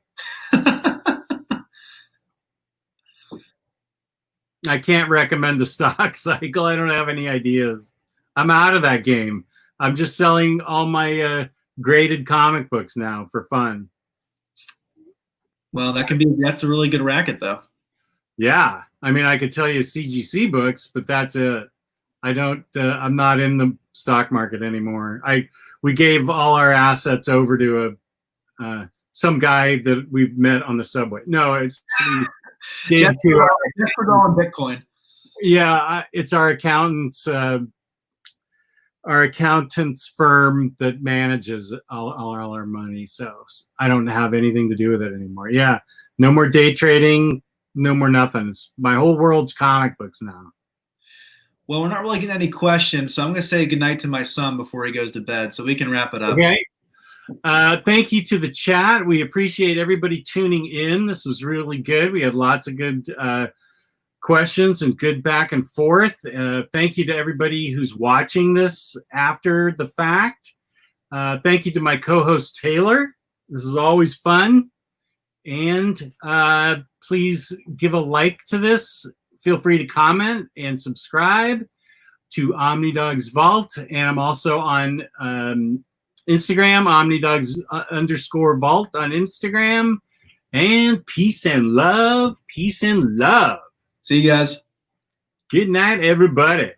I can't recommend the stock cycle. I don't have any ideas. I'm out of that game. I'm just selling all my graded comic books now for fun. Well, that's a really good racket, though. Yeah, I mean, I could tell you CGC books, but that's it. I'm not in the stock market anymore. We gave all our assets over to some guy that we met on the subway. No, it's just for going Bitcoin. Yeah, it's our accountant's firm that manages all our money. So I don't have anything to do with it anymore. Yeah, no more day trading, no more nothing. My whole world's comic books now. Well, we're not really getting any questions, so I'm going to say goodnight to my son before he goes to bed, so we can wrap it up. Okay. Thank you to the chat. We appreciate everybody tuning in. This was really good. We had lots of good questions and good back and forth. Thank you to everybody who's watching this after the fact. Thank you to my co-host Taylor. This is always fun. And please give a like to this. Feel free to comment and subscribe to OmniDogs Vault. And I'm also on Instagram, OmniDogs_Vault on Instagram. And peace and love. Peace and love. See you guys. Good night, everybody.